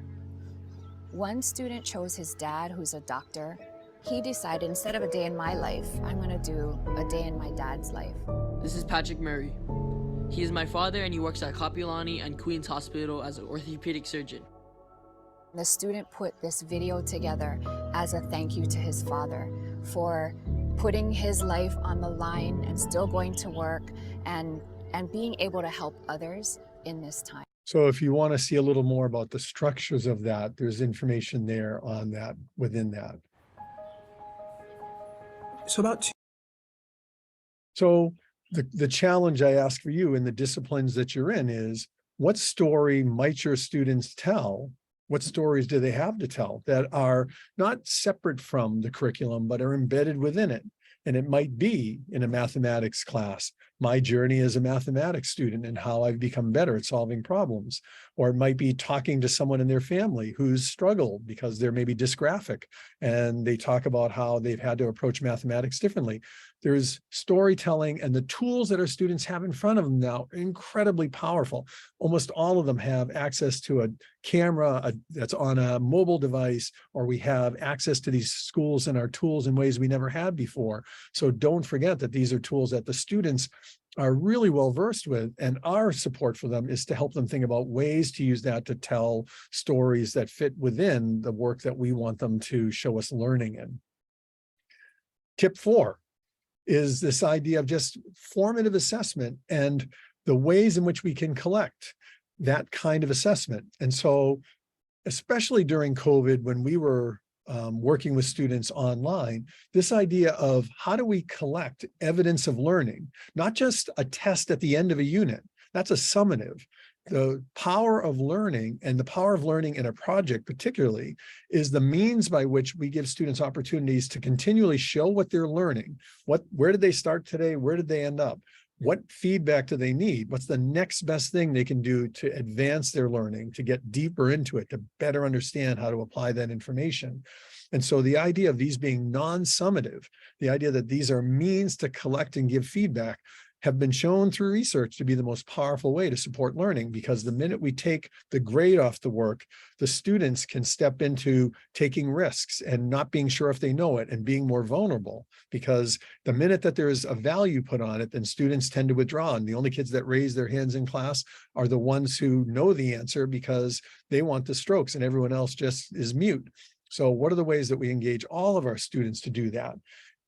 One student chose his dad, who's a doctor. He decided, instead of a day in my life, I'm going to do a day in my dad's life. This is Patrick Murray. He is my father, and he works at Kapiolani and Queens Hospital as an orthopedic surgeon. The student put this video together as a thank you to his father for putting his life on the line and still going to work and being able to help others in this time. So if you want to see a little more about the structures of that, there's information there on that, within that. So the challenge I ask for you in the disciplines that you're in is, what story might your students tell? What stories do they have to tell that are not separate from the curriculum, but are embedded within it? And it might be in a mathematics class, my journey as a mathematics student and how I've become better at solving problems. Or it might be talking to someone in their family who's struggled because they're maybe dysgraphic, and they talk about how they've had to approach mathematics differently. There's storytelling, and the tools that our students have in front of them now are incredibly powerful. Almost all of them have access to a camera that's on a mobile device, or we have access to these schools and our tools in ways we never had before. So don't forget that these are tools that the students are really well versed with, and our support for them is to help them think about ways to use that to tell stories that fit within the work that we want them to show us learning in. Tip 4 is this idea of just formative assessment and the ways in which we can collect that kind of assessment. And so, especially during COVID, when we were working with students online, this idea of how do we collect evidence of learning, not just a test at the end of a unit, that's a summative. The power of learning, and the power of learning in a project particularly, is the means by which we give students opportunities to continually show what they're learning. Where did they start today? Where did they end up? What feedback do they need? What's the next best thing they can do to advance their learning, to get deeper into it, to better understand how to apply that information? And so the idea of these being non-summative, the idea that these are means to collect and give feedback, have been shown through research to be the most powerful way to support learning, because the minute we take the grade off the work, the students can step into taking risks and not being sure if they know it and being more vulnerable, because the minute that there's a value put on it, then students tend to withdraw. And the only kids that raise their hands in class are the ones who know the answer because they want the strokes, and everyone else just is mute. So what are the ways that we engage all of our students to do that?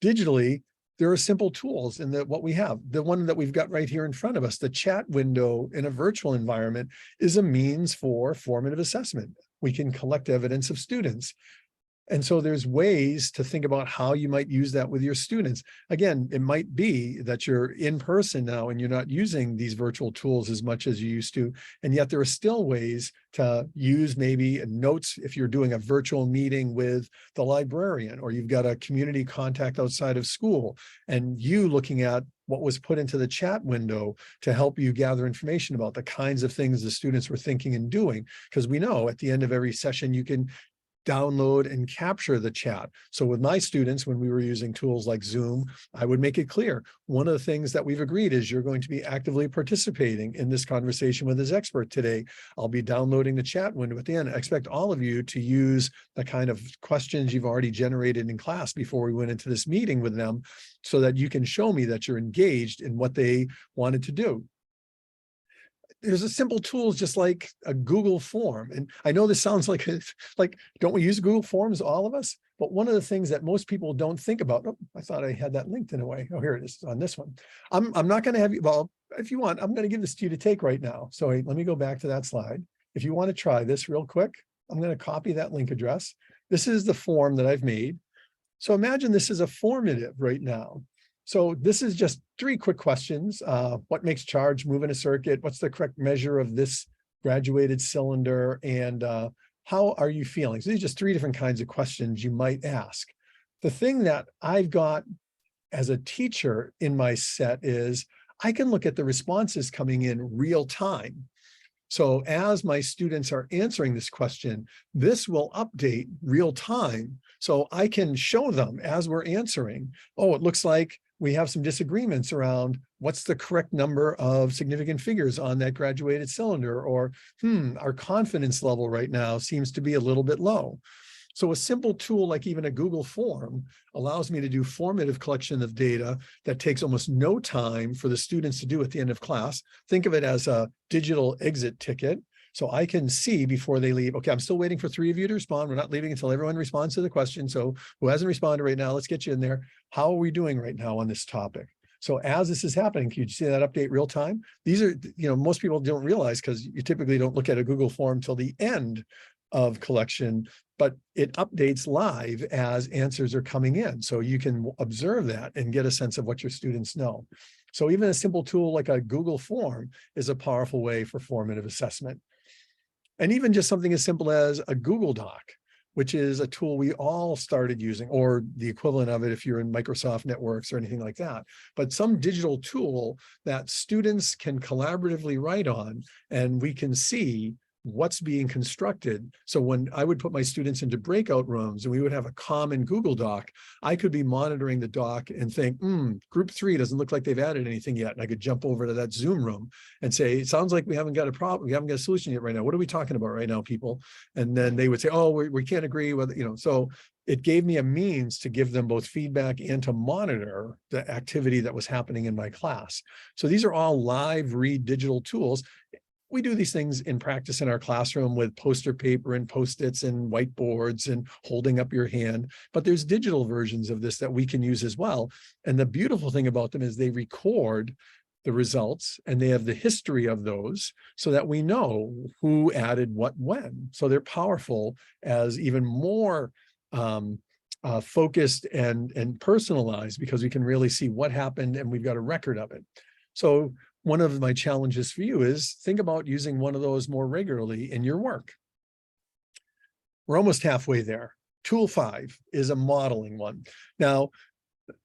Digitally, there are simple tools in what we have. The one that we've got right here in front of us, the chat window in a virtual environment, is a means for formative assessment. We can collect evidence of students. And so there's ways to think about how you might use that with your students. Again, it might be that you're in person now and you're not using these virtual tools as much as you used to. And yet there are still ways to use maybe notes if you're doing a virtual meeting with the librarian, or you've got a community contact outside of school, and you looking at what was put into the chat window to help you gather information about the kinds of things the students were thinking and doing. Because we know at the end of every session, you can download and capture the chat. So with my students, when we were using tools like Zoom, I would make it clear, one of the things that we've agreed is you're going to be actively participating in this conversation with this expert today. I'll be downloading the chat window at the end. I expect all of you to use the kind of questions you've already generated in class before we went into this meeting with them, so that you can show me that you're engaged in what they wanted to do. There's a simple tools just like a Google form. And I know this sounds like, don't we use Google Forms, all of us? But one of the things that most people don't think about, oh, I thought I had that linked in a way. Oh, here it is on this one. I'm not going to have you, well, if you want, I'm going to give this to you to take right now. So let me go back to that slide. If you want to try this real quick, I'm going to copy that link address. This is the form that I've made. So imagine this is a formative right now. So this is just 3 quick questions. What makes charge move in a circuit? What's the correct measure of this graduated cylinder? And how are you feeling? So these are just 3 different kinds of questions you might ask. The thing that I've got as a teacher in my set is I can look at the responses coming in real time. So as my students are answering this question, this will update real time. So I can show them as we're answering, oh, it looks like we have some disagreements around what's the correct number of significant figures on that graduated cylinder, or our confidence level right now seems to be a little bit low. So a simple tool like even a Google form allows me to do formative collection of data that takes almost no time for the students to do at the end of class. Think of it as a digital exit ticket. So I can see before they leave, okay, I'm still waiting for 3 of you to respond. We're not leaving until everyone responds to the question. So who hasn't responded right now, let's get you in there. How are we doing right now on this topic? So as this is happening, can you see that update real time? These are, most people don't realize, because you typically don't look at a Google form till the end of collection, but it updates live as answers are coming in. So you can observe that and get a sense of what your students know. So even a simple tool like a Google form is a powerful way for formative assessment. And even just something as simple as a Google Doc, which is a tool we all started using, or the equivalent of it if you're in Microsoft Networks or anything like that. But some digital tool that students can collaboratively write on, and we can see what's being constructed. So when I would put my students into breakout rooms and we would have a common Google Doc, I could be monitoring the doc and think, group 3 doesn't look like they've added anything yet. And I could jump over to that Zoom room and say, it sounds like we haven't got a problem. We haven't got a solution yet right now. What are we talking about right now, people? And then they would say, oh, we can't agree with, so it gave me a means to give them both feedback and to monitor the activity that was happening in my class. So these are all live read digital tools. We do these things in practice in our classroom with poster paper and Post-its and whiteboards and holding up your hand, but there's digital versions of this that we can use as well. And the beautiful thing about them is they record the results and they have the history of those so that we know who added what when. So they're powerful as even more focused and personalized, because we can really see what happened and we've got a record of it. So one of my challenges for you is think about using one of those more regularly in your work. We're almost halfway there. Tool 5 is a modeling one. Now,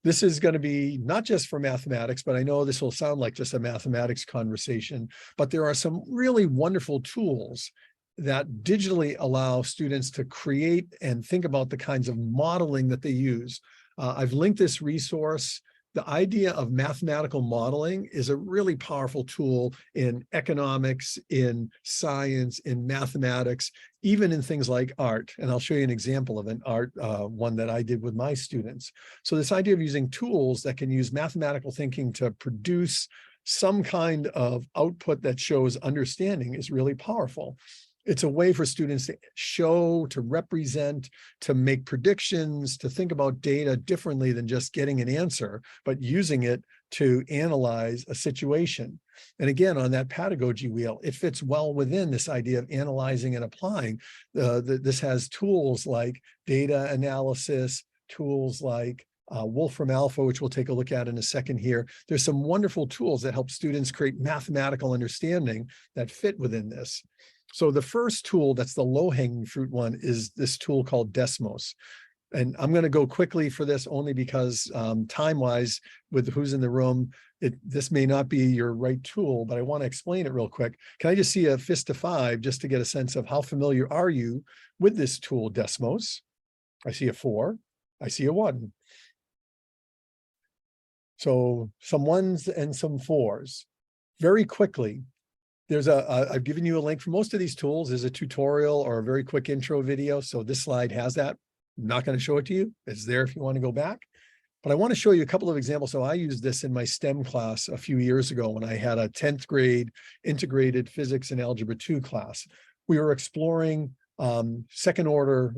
this is going to be not just for mathematics, but I know this will sound like just a mathematics conversation, but there are some really wonderful tools that digitally allow students to create and think about the kinds of modeling that they use. I've linked this resource. The idea of mathematical modeling is a really powerful tool in economics, in science, in mathematics, even in things like art. And I'll show you an example of an art one that I did with my students. So this idea of using tools that can use mathematical thinking to produce some kind of output that shows understanding is really powerful. It's a way for students to show, to represent, to make predictions, to think about data differently than just getting an answer, but using it to analyze a situation. And again, on that pedagogy wheel, it fits well within this idea of analyzing and applying. This has tools like data analysis, tools like Wolfram Alpha, which we'll take a look at in a second here. There's some wonderful tools that help students create mathematical understanding that fit within this. So the first tool, that's the low-hanging fruit one, is this tool called Desmos. And I'm going to go quickly for this only because time-wise, with who's in the room, this may not be your right tool, but I want to explain it real quick. Can I just see a fist of 5 just to get a sense of how familiar are you with this tool, Desmos? I see a 4. I see a 1. So some 1s and some 4s. Very quickly, there's I've given you a link for most of these tools. There's a tutorial or a very quick intro video. So this slide has that. I'm not going to show it to you. It's there if you want to go back. But I want to show you a couple of examples. So I used this in my STEM class a few years ago when I had a 10th grade integrated physics and algebra 2 class. We were exploring second order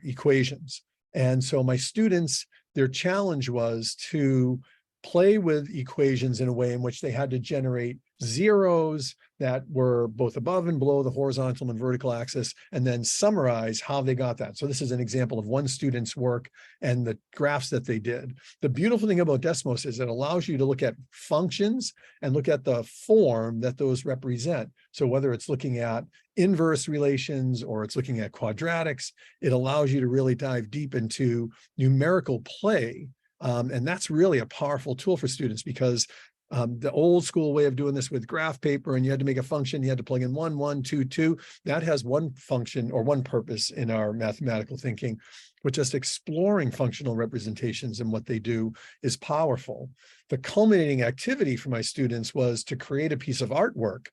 equations. And so my students, their challenge was to play with equations in a way in which they had to generate zeros that were both above and below the horizontal and vertical axis, and then summarize how they got that. So this is an example of one student's work and the graphs that they did. The beautiful thing about Desmos is it allows you to look at functions and look at the form that those represent. So whether it's looking at inverse relations or it's looking at quadratics, it allows you to really dive deep into numerical play. And that's really a powerful tool for students because the old school way of doing this with graph paper and you had to make a function, you had to plug in 1, 1, 2, 2. That has one function or one purpose in our mathematical thinking, but just exploring functional representations and what they do is powerful. The culminating activity for my students was to create a piece of artwork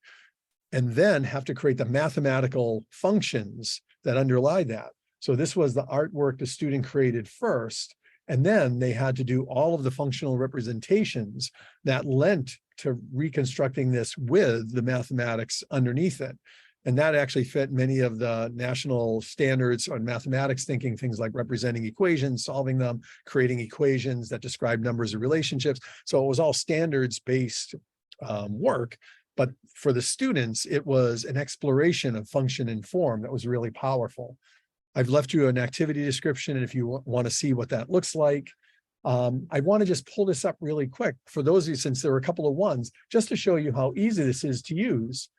and then have to create the mathematical functions that underlie that. So this was the artwork the student created first. And then they had to do all of the functional representations that lent to reconstructing this with the mathematics underneath it. And that actually fit many of the national standards on mathematics thinking, things like representing equations, solving them, creating equations that describe numbers of relationships. So it was all standards-based work. But for the students, it was an exploration of function and form that was really powerful. I've left you an activity description, and if you want to see what that looks like, I want to just pull this up really quick for those of you, since there were a couple of ones, just to show you how easy this is to use.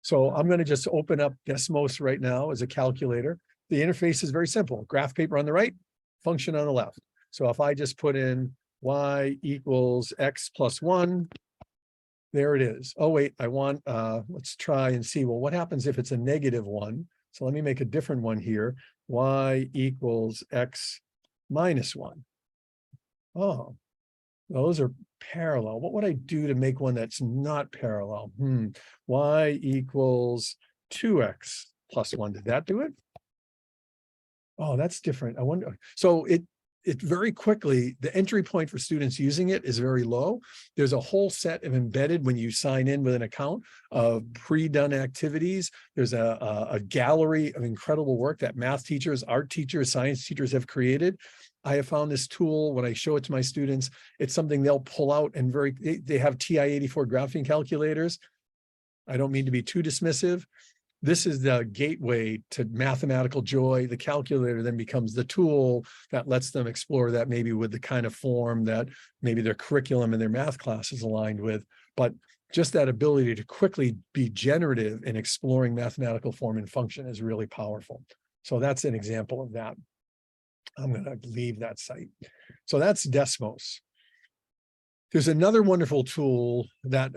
So I'm going to just open up Desmos right now as a calculator. The interface is very simple. Graph paper on the right, function on the left. So if I just put in y equals x plus 1, There it is. Oh, wait, I want, let's try and see, well, what happens if it's a -1? So let me make a different one here. Y equals X minus 1. Oh, those are parallel. What would I do to make one that's not parallel? Y equals 2X plus 1. Did that do it? Oh, that's different. I wonder. So it very quickly, the entry point for students using it is very low. There's a whole set of embedded when you sign in with an account of pre-done activities. There's a gallery of incredible work that math teachers, art teachers, science teachers have created. I have found this tool when I show it to my students, it's something they'll pull out and they have TI-84 graphing calculators. I don't mean to be too dismissive. This is the gateway to mathematical joy. The calculator then becomes the tool that lets them explore that maybe with the kind of form that maybe their curriculum and their math class is aligned with. But just that ability to quickly be generative in exploring mathematical form and function is really powerful. So that's an example of that. I'm going to leave that site. So that's Desmos. There's another wonderful tool that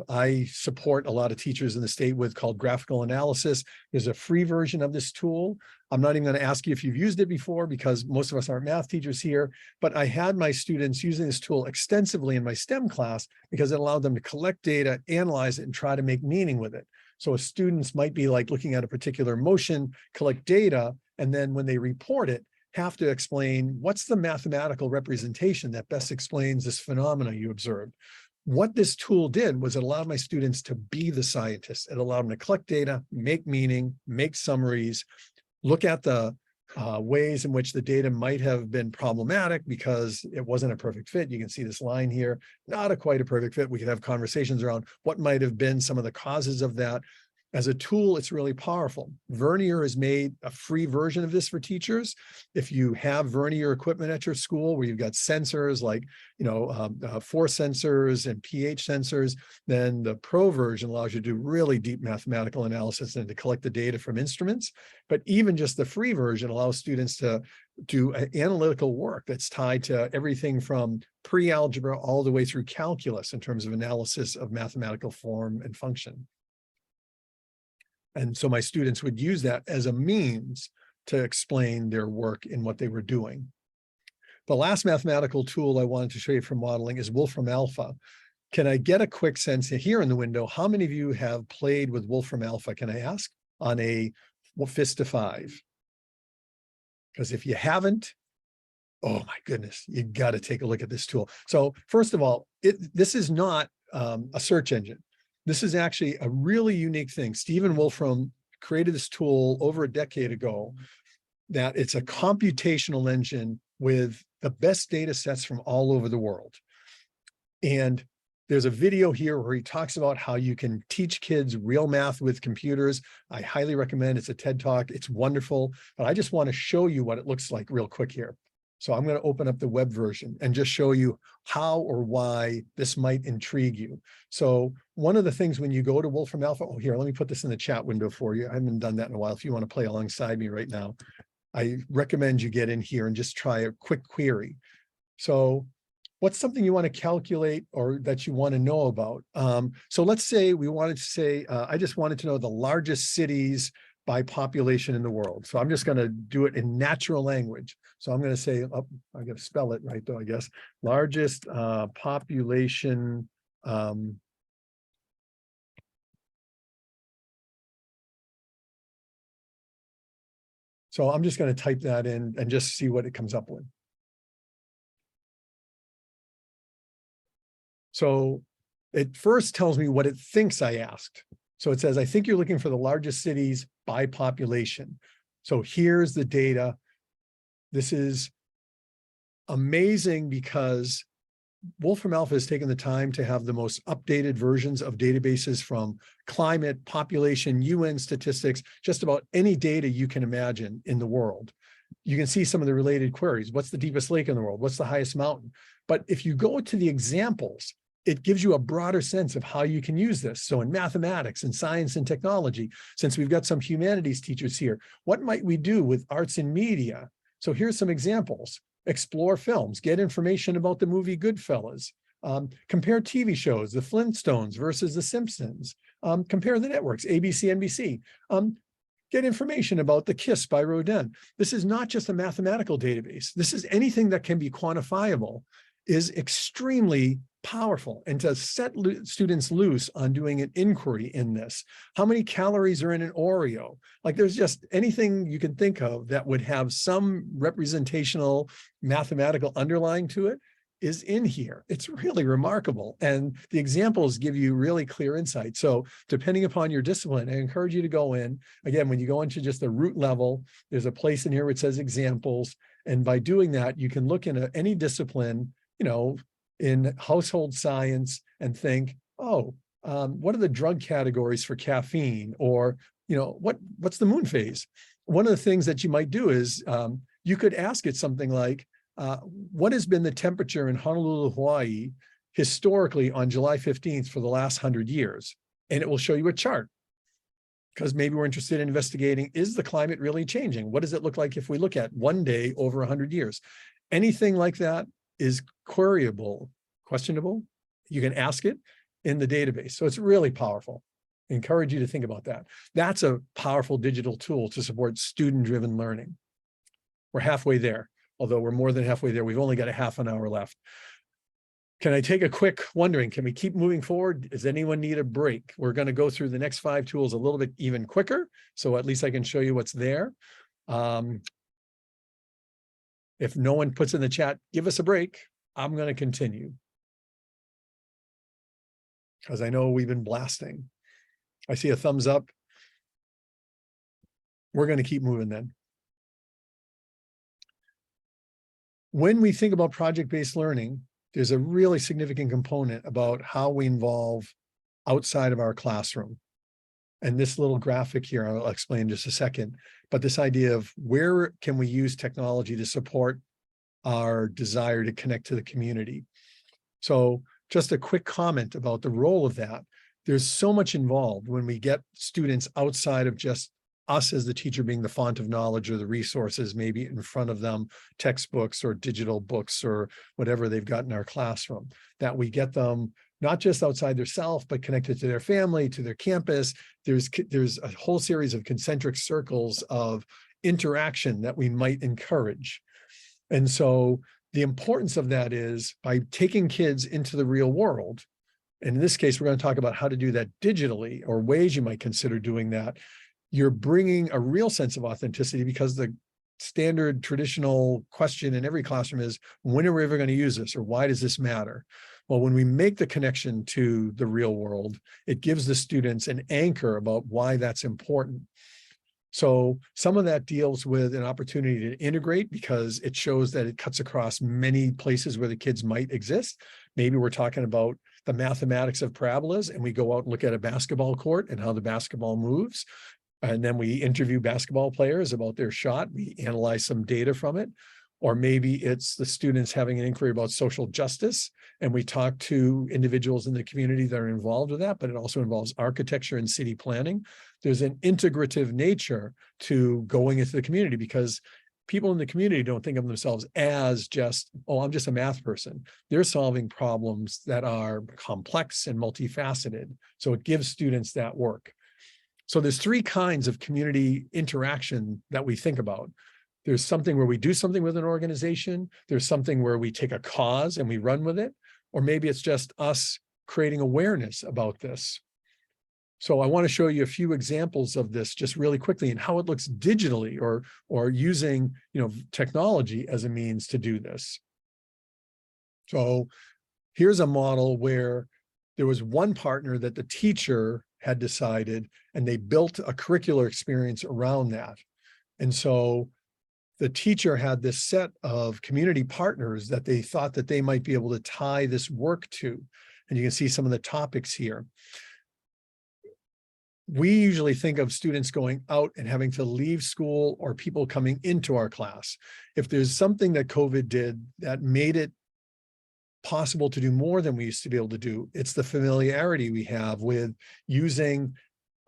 I support a lot of teachers in the state with called graphical analysis. There's a free version of this tool. I'm not even going to ask you if you've used it before because most of us aren't math teachers here, but I had my students using this tool extensively in my STEM class because it allowed them to collect data, analyze it, and try to make meaning with it. So students might be like looking at a particular motion, collect data, and then when they report it, have to explain what's the mathematical representation that best explains this phenomena you observed. What this tool did was it allowed my students to be the scientists. It allowed them to collect data, make meaning, make summaries, look at the ways in which the data might have been problematic because it wasn't a perfect fit. You can see this line here, not quite a perfect fit. We could have conversations around what might have been some of the causes of that. As a tool, it's really powerful. Vernier has made a free version of this for teachers. If you have Vernier equipment at your school where you've got sensors like, force sensors and pH sensors, then the pro version allows you to do really deep mathematical analysis and to collect the data from instruments. But even just the free version allows students to do analytical work that's tied to everything from pre-algebra all the way through calculus in terms of analysis of mathematical form and function. And so my students would use that as a means to explain their work in what they were doing. The last mathematical tool I wanted to show you for modeling is Wolfram Alpha. Can I get a quick sense here in the window? How many of you have played with Wolfram Alpha? Can I ask on a fist to 5? Because if you haven't, oh my goodness, you got to take a look at this tool. So first of all, this is not a search engine. This is actually a really unique thing. Stephen Wolfram created this tool over a decade ago that it's a computational engine with the best data sets from all over the world. And there's a video here where he talks about how you can teach kids real math with computers. I highly recommend. It's a TED Talk. It's wonderful. But I just want to show you what it looks like real quick here. So I'm going to open up the web version and just show you how or why this might intrigue you. So one of the things when you go to Wolfram Alpha, oh, here, let me put this in the chat window for you. I haven't done that in a while. If you want to play alongside me right now, I recommend you get in here and just try a quick query. So what's something you want to calculate or that you want to know about? So let's say we wanted to say, I just wanted to know the largest cities by population in the world. So I'm just going to do it in natural language. So I'm going to say, oh, I got to spell it right though, I guess. Largest population. So I'm just going to type that in and just see what it comes up with. So it first tells me what it thinks I asked. So it says, I think you're looking for the largest cities by population. So here's the data. This is amazing because Wolfram Alpha has taken the time to have the most updated versions of databases from climate, population, UN statistics, just about any data you can imagine in the world. You can see some of the related queries. What's the deepest lake in the world? What's the highest mountain? But if you go to the examples, it gives you a broader sense of how you can use this. So in mathematics and science and technology, since we've got some humanities teachers here, what might we do with arts and media? So here's some examples. Explore films, get information about the movie Goodfellas. Compare TV shows, the Flintstones versus the Simpsons. Compare the networks, ABC, NBC. Get information about the KISS by Rodin. This is not just a mathematical database. This is anything that can be quantifiable is extremely powerful. And to set students loose on doing an inquiry in this, how many calories are in an Oreo? Like there's just anything you can think of that would have some representational mathematical underlying to it is in here. It's really remarkable. And the examples give you really clear insight. So depending upon your discipline, I encourage you to go in. Again, when you go into just the root level, there's a place in here where it says examples. And by doing that, you can look into any discipline, in household science and think, what are the drug categories for caffeine? Or, what's the moon phase? One of the things that you might do is you could ask it something like, what has been the temperature in Honolulu, Hawaii, historically on July 15th for the last 100 years? And it will show you a chart. Because maybe we're interested in investigating, is the climate really changing? What does it look like if we look at one day over 100 years? Anything like that is queryable, questionable. You can ask it in the database. So it's really powerful. I encourage you to think about that. That's a powerful digital tool to support student-driven learning. We're halfway there, although we're more than halfway there. We've only got a half an hour left. Can I take a quick wondering, can we keep moving forward? Does anyone need a break? We're going to go through the next 5 tools a little bit even quicker, so at least I can show you what's there. If no one puts in the chat, give us a break, I'm going to continue. Because I know we've been blasting. I see a thumbs up. We're going to keep moving then. When we think about project-based learning, there's a really significant component about how we involve outside of our classroom. And this little graphic here, I'll explain in just a second, but this idea of where can we use technology to support our desire to connect to the community. So just a quick comment about the role of that. There's so much involved when we get students outside of just us as the teacher being the font of knowledge or the resources maybe in front of them, textbooks or digital books or whatever they've got in our classroom, that we get them not just outside their self, but connected to their family, to their campus. There's a whole series of concentric circles of interaction that we might encourage. And so the importance of that is by taking kids into the real world, and in this case, we're going to talk about how to do that digitally or ways you might consider doing that. You're bringing a real sense of authenticity, because the standard traditional question in every classroom is, when are we ever going to use this, or why does this matter? Well, when we make the connection to the real world, it gives the students an anchor about why that's important. So some of that deals with an opportunity to integrate, because it shows that it cuts across many places where the kids might exist. Maybe we're talking about the mathematics of parabolas, and we go out and look at a basketball court and how the basketball moves. And then we interview basketball players about their shot. We analyze some data from it. Or maybe it's the students having an inquiry about social justice, and we talk to individuals in the community that are involved with that, but it also involves architecture and city planning. There's an integrative nature to going into the community, because people in the community don't think of themselves as just, oh, I'm just a math person. They're solving problems that are complex and multifaceted. So it gives students that work. So there's 3 kinds of community interaction that we think about. There's something where we do something with an organization. There's something where we take a cause and we run with it. Or maybe it's just us creating awareness about this. So I want to show you a few examples of this just really quickly, and how it looks digitally or using technology as a means to do this. So here's a model where there was one partner that the teacher had decided, and they built a curricular experience around that. And so the teacher had this set of community partners that they thought that they might be able to tie this work to. And you can see some of the topics here. We usually think of students going out and having to leave school, or people coming into our class. If there's something that COVID did that made it possible to do more than we used to be able to do, it's the familiarity we have with using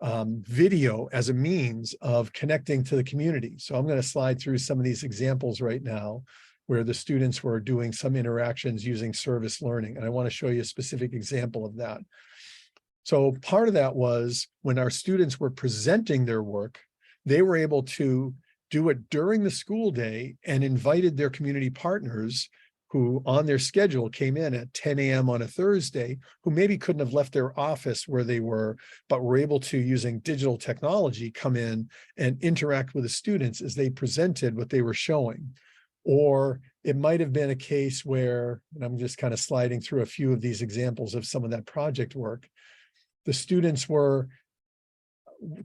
video as a means of connecting to the community. So I'm going to slide through some of these examples right now, where the students were doing some interactions using service learning. And I want to show you a specific example of that. So part of that was when our students were presenting their work, they were able to do it during the school day and invited their community partners who on their schedule came in at 10 a.m. on a Thursday, who maybe couldn't have left their office where they were, but were able to, using digital technology, come in and interact with the students as they presented what they were showing. Or it might have been a case where, and I'm just kind of sliding through a few of these examples of some of that project work, the students were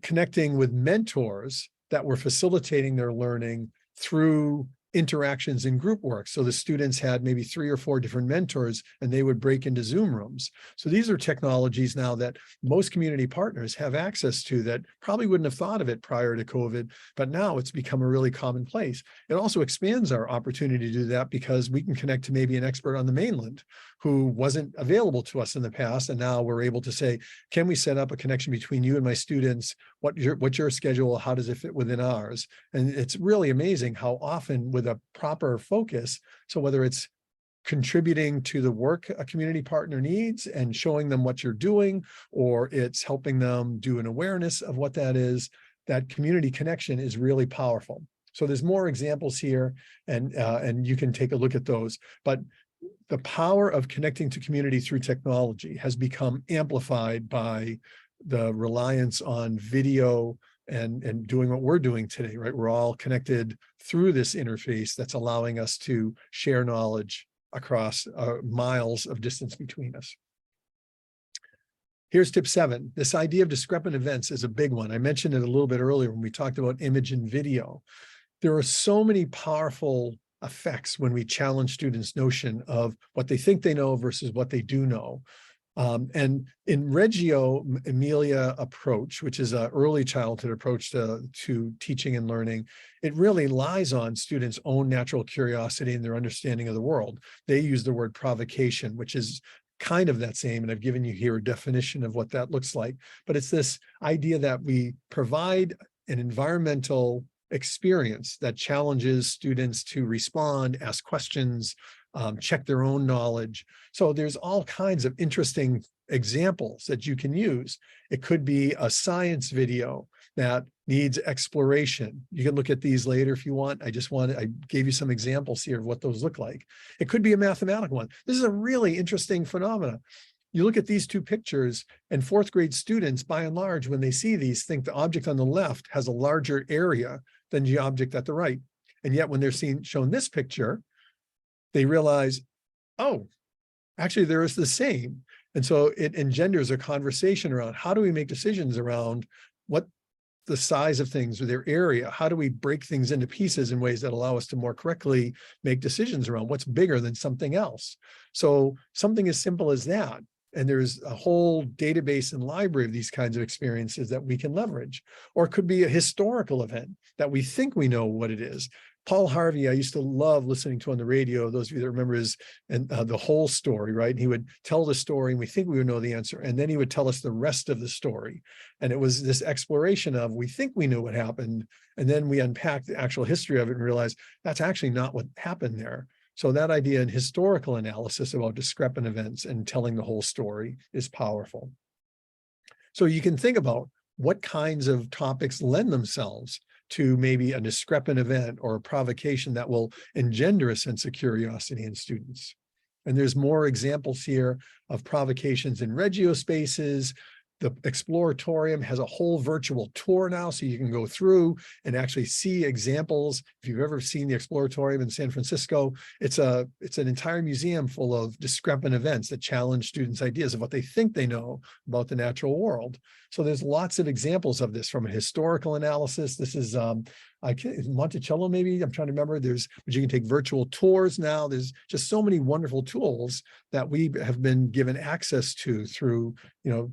connecting with mentors that were facilitating their learning through interactions in group work. So the students had maybe 3 or 4 different mentors, and they would break into Zoom rooms. So these are technologies now that most community partners have access to that probably wouldn't have thought of it prior to COVID, but now it's become a really commonplace. It also expands our opportunity to do that because we can connect to maybe an expert on the mainland who wasn't available to us in the past. And now we're able to say, can we set up a connection between you and my students? What's your schedule? How does it fit within ours? And it's really amazing how often with a proper focus, so whether it's contributing to the work a community partner needs and showing them what you're doing, or it's helping them do an awareness of what that is, that community connection is really powerful. So there's more examples here, and you can take a look at those. But the power of connecting to community through technology has become amplified by the reliance on video and doing what we're doing today, right? We're all connected through this interface that's allowing us to share knowledge across miles of distance between us. Here's tip 7. This idea of discrepant events is a big one. I mentioned it a little bit earlier when we talked about image and video. There are so many powerful effects when we challenge students' notion of what they think they know versus what they do know. And in Reggio Emilia approach, which is an early childhood approach to teaching and learning, it really lies on students' own natural curiosity and their understanding of the world. They use the word provocation, which is kind of that same, and I've given you here a definition of what that looks like. But it's this idea that we provide an environmental experience that challenges students to respond, ask questions, check their own knowledge. So there's all kinds of interesting examples that you can use. It could be a science video that needs exploration. You can look at these later if you want. I gave you some examples here of what those look like. It could be a mathematical one. This is a really interesting phenomenon. You look at these two pictures, and 4th grade students, by and large, when they see these, think the object on the left has a larger area than the object at the right. And yet when they're shown this picture, they realize, oh, actually there is the same. And so it engenders a conversation around how do we make decisions around what the size of things or their area? How do we break things into pieces in ways that allow us to more correctly make decisions around what's bigger than something else? So something as simple as that. And there's a whole database and library of these kinds of experiences that we can leverage. Or it could be a historical event that we think we know what it is. Paul Harvey, I used to love listening to on the radio, those of you that remember the whole story, right? And he would tell the story and we think we would know the answer. And then he would tell us the rest of the story. And it was this exploration of, we think we knew what happened. And then we unpack the actual history of it and realize that's actually not what happened there. So that idea in historical analysis about discrepant events and telling the whole story is powerful. So you can think about what kinds of topics lend themselves to maybe a discrepant event or a provocation that will engender a sense of curiosity in students. And there's more examples here of provocations in Reggio spaces. The Exploratorium has a whole virtual tour now, so you can go through and actually see examples. If you've ever seen the Exploratorium in San Francisco, it's an entire museum full of discrepant events that challenge students' ideas of what they think they know about the natural world. So there's lots of examples of this from a historical analysis. This is Monticello, maybe, I'm trying to remember. But you can take virtual tours now. There's just so many wonderful tools that we have been given access to through,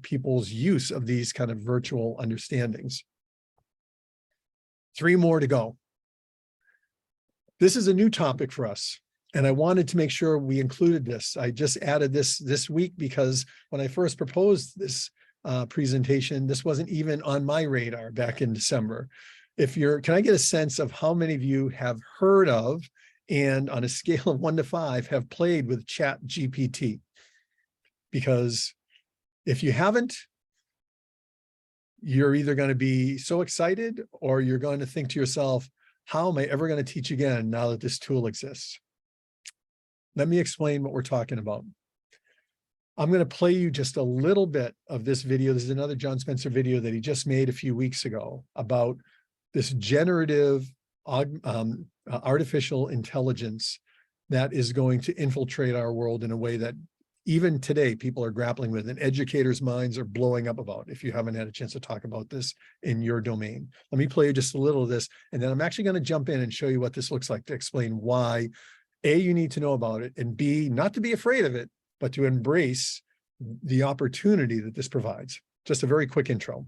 people's use of these kind of virtual understandings. 3 more to go. This is a new topic for us, and I wanted to make sure we included this. I just added this week because when I first proposed this presentation, this wasn't even on my radar back in December. Can I get a sense of how many of you have heard of and on a scale of 1 to 5 have played with Chat GPT. Because if you haven't, you're either going to be so excited or you're going to think to yourself, how am I ever going to teach again now that this tool exists? Let me explain what we're talking about. I'm going to play you just a little bit of this video. This is another John Spencer video that he just made a few weeks ago about this generative artificial intelligence that is going to infiltrate our world in a way that even today people are grappling with, and educators' minds are blowing up about, if you haven't had a chance to talk about this in your domain. Let me play you just a little of this, and then I'm actually going to jump in and show you what this looks like to explain why, A, you need to know about it, and B, not to be afraid of it, but to embrace the opportunity that this provides. Just a very quick intro.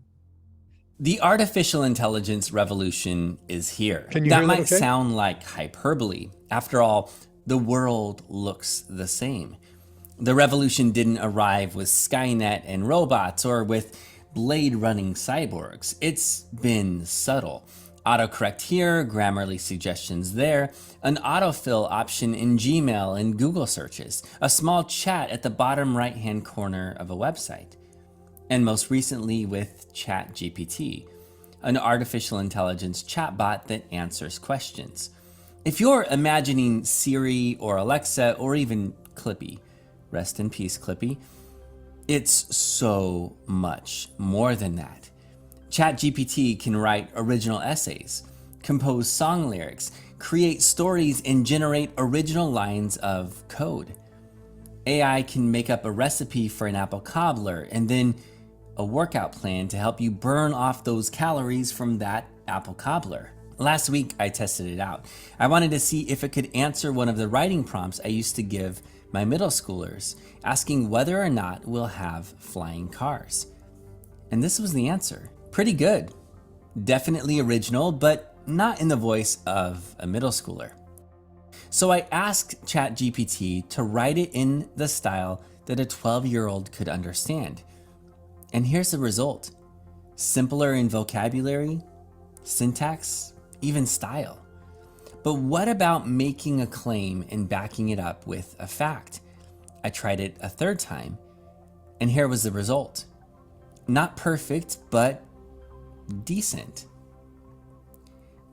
The artificial intelligence revolution is here. Can you that hear might that okay? sound like hyperbole. After all, the world looks the same. The revolution didn't arrive with Skynet and robots or with blade-running cyborgs. It's been subtle. Autocorrect here, Grammarly suggestions there, an autofill option in Gmail and Google searches, a small chat at the bottom right-hand corner of a website. And most recently with ChatGPT, an artificial intelligence chatbot that answers questions. If you're imagining Siri or Alexa or even Clippy, rest in peace Clippy, it's so much more than that. ChatGPT can write original essays, compose song lyrics, create stories, and generate original lines of code. AI can make up a recipe for an apple cobbler and then a workout plan to help you burn off those calories from that apple cobbler. Last week, I tested it out. I wanted to see if it could answer one of the writing prompts I used to give my middle schoolers, asking whether or not we'll have flying cars. And this was the answer. Pretty good. Definitely original, but not in the voice of a middle schooler. So I asked ChatGPT to write it in the style that a 12-year-old could understand. And here's the result. Simpler in vocabulary, syntax, even style. But what about making a claim and backing it up with a fact? I tried it a third time, and here was the result. Not perfect, but decent.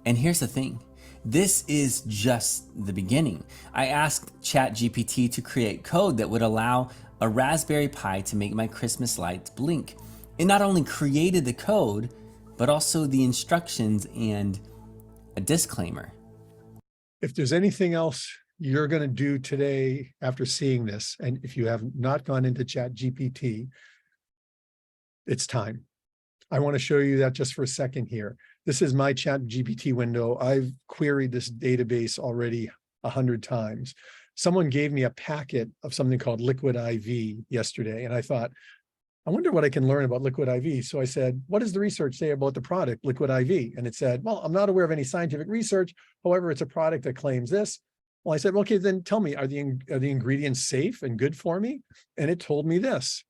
And here's the thing. This is just the beginning. I asked ChatGPT to create code that would allow a Raspberry Pi to make my Christmas lights blink. It not only created the code, but also the instructions and a disclaimer. If there's anything else you're going to do today after seeing this, and if you have not gone into ChatGPT, it's time. I want to show you that just for a second here. This is my ChatGPT window. I've queried this database already 100 times. Someone gave me a packet of something called Liquid IV yesterday, and I thought, I wonder what I can learn about Liquid IV. So I said, what does the research say about the product Liquid IV? And it said, well, I'm not aware of any scientific research. However, it's a product that claims this. Well, I said, okay, then tell me, are the ingredients safe and good for me? And it told me this.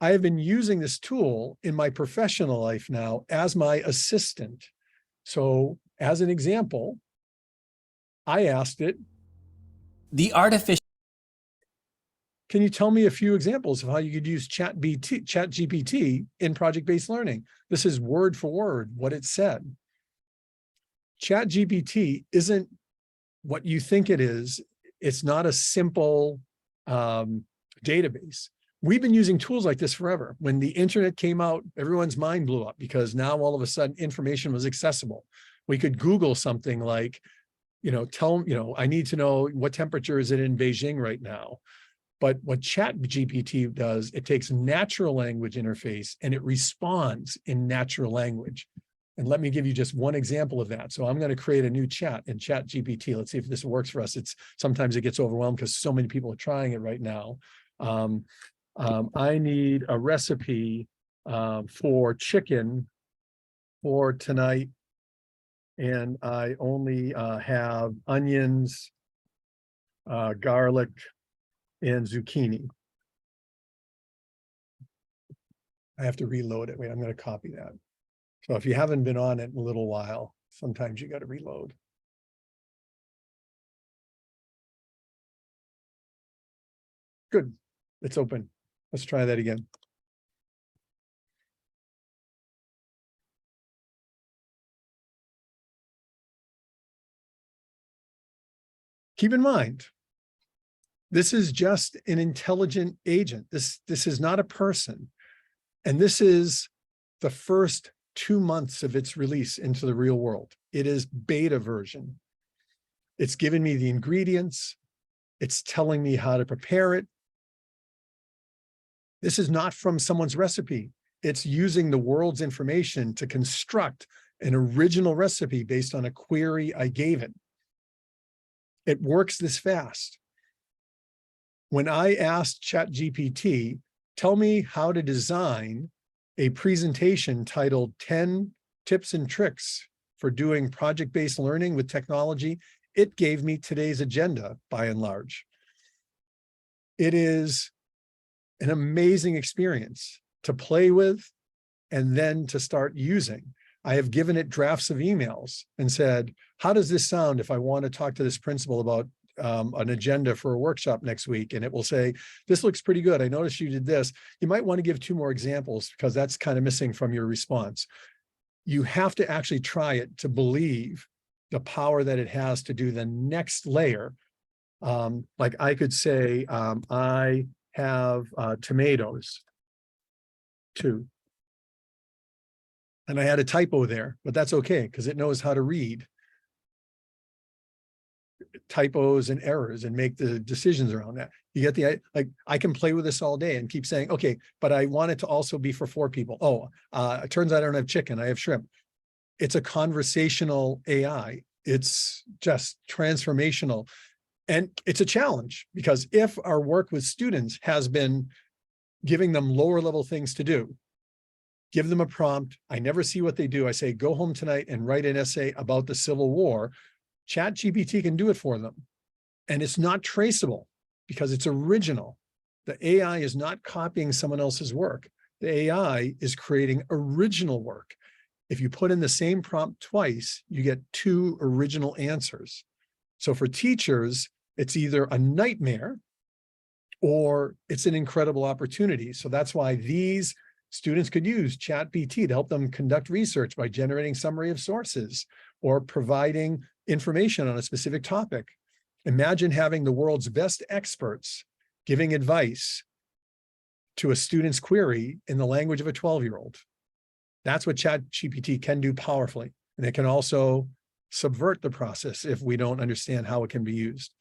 I have been using this tool in my professional life now as my assistant. So as an example, I asked it, The artificial can you tell me a few examples of how you could use ChatGPT in project-based learning? This is word for word what it said. ChatGPT isn't what you think it is. It's not a simple database. We've been using tools like this forever. When the internet came out, everyone's mind blew up because now all of a sudden information was accessible. We could Google something like, I need to know what temperature is it in Beijing right now. But what ChatGPT does, it takes natural language interface and it responds in natural language. And let me give you just one example of that. So I'm going to create a new chat in ChatGPT. Let's see if this works for us. Sometimes it gets overwhelmed because so many people are trying it right now. I need a recipe for chicken for tonight. And I only have onions, garlic, and zucchini. I have to reload it. Wait, I'm going to copy that. So if you haven't been on it in a little while, sometimes you got to reload. Good. It's open. Let's try that again. Keep in mind, this is just an intelligent agent. This is not a person. And this is the first 2 months of its release into the real world. It is beta version. It's given me the ingredients. It's telling me how to prepare it. This is not from someone's recipe. It's using the world's information to construct an original recipe based on a query I gave it. It works this fast. When I asked ChatGPT, tell me how to design a presentation titled 10 Tips and Tricks for Doing Project-Based Learning with Technology, it gave me today's agenda by and large. It is an amazing experience to play with and then to start using. I have given it drafts of emails and said, how does this sound if I want to talk to this principal about an agenda for a workshop next week? And it will say, this looks pretty good. I noticed you did this. You might want to give 2 more examples because that's kind of missing from your response. You have to actually try it to believe the power that it has to do the next layer. Like I could say, I have tomatoes, 2. And I had a typo there, but that's okay because it knows how to read typos and errors and make the decisions around that. You get the, like, I can play with this all day and keep saying, okay, but I want it to also be for 4 people. Oh, it turns out I don't have chicken, I have shrimp. It's a conversational AI. It's just transformational. And it's a challenge because if our work with students has been giving them lower level things to do, give them a prompt. I never see what they do. I say, go home tonight and write an essay about the Civil War. ChatGPT can do it for them. And it's not traceable because it's original. The AI is not copying someone else's work. The AI is creating original work. If you put in the same prompt twice, you get 2 original answers. So for teachers, it's either a nightmare or it's an incredible opportunity. So that's why these students could use ChatGPT to help them conduct research by generating summary of sources or providing information on a specific topic. Imagine having the world's best experts giving advice to a student's query in the language of a 12-year-old. That's what ChatGPT can do powerfully. And it can also subvert the process if we don't understand how it can be used.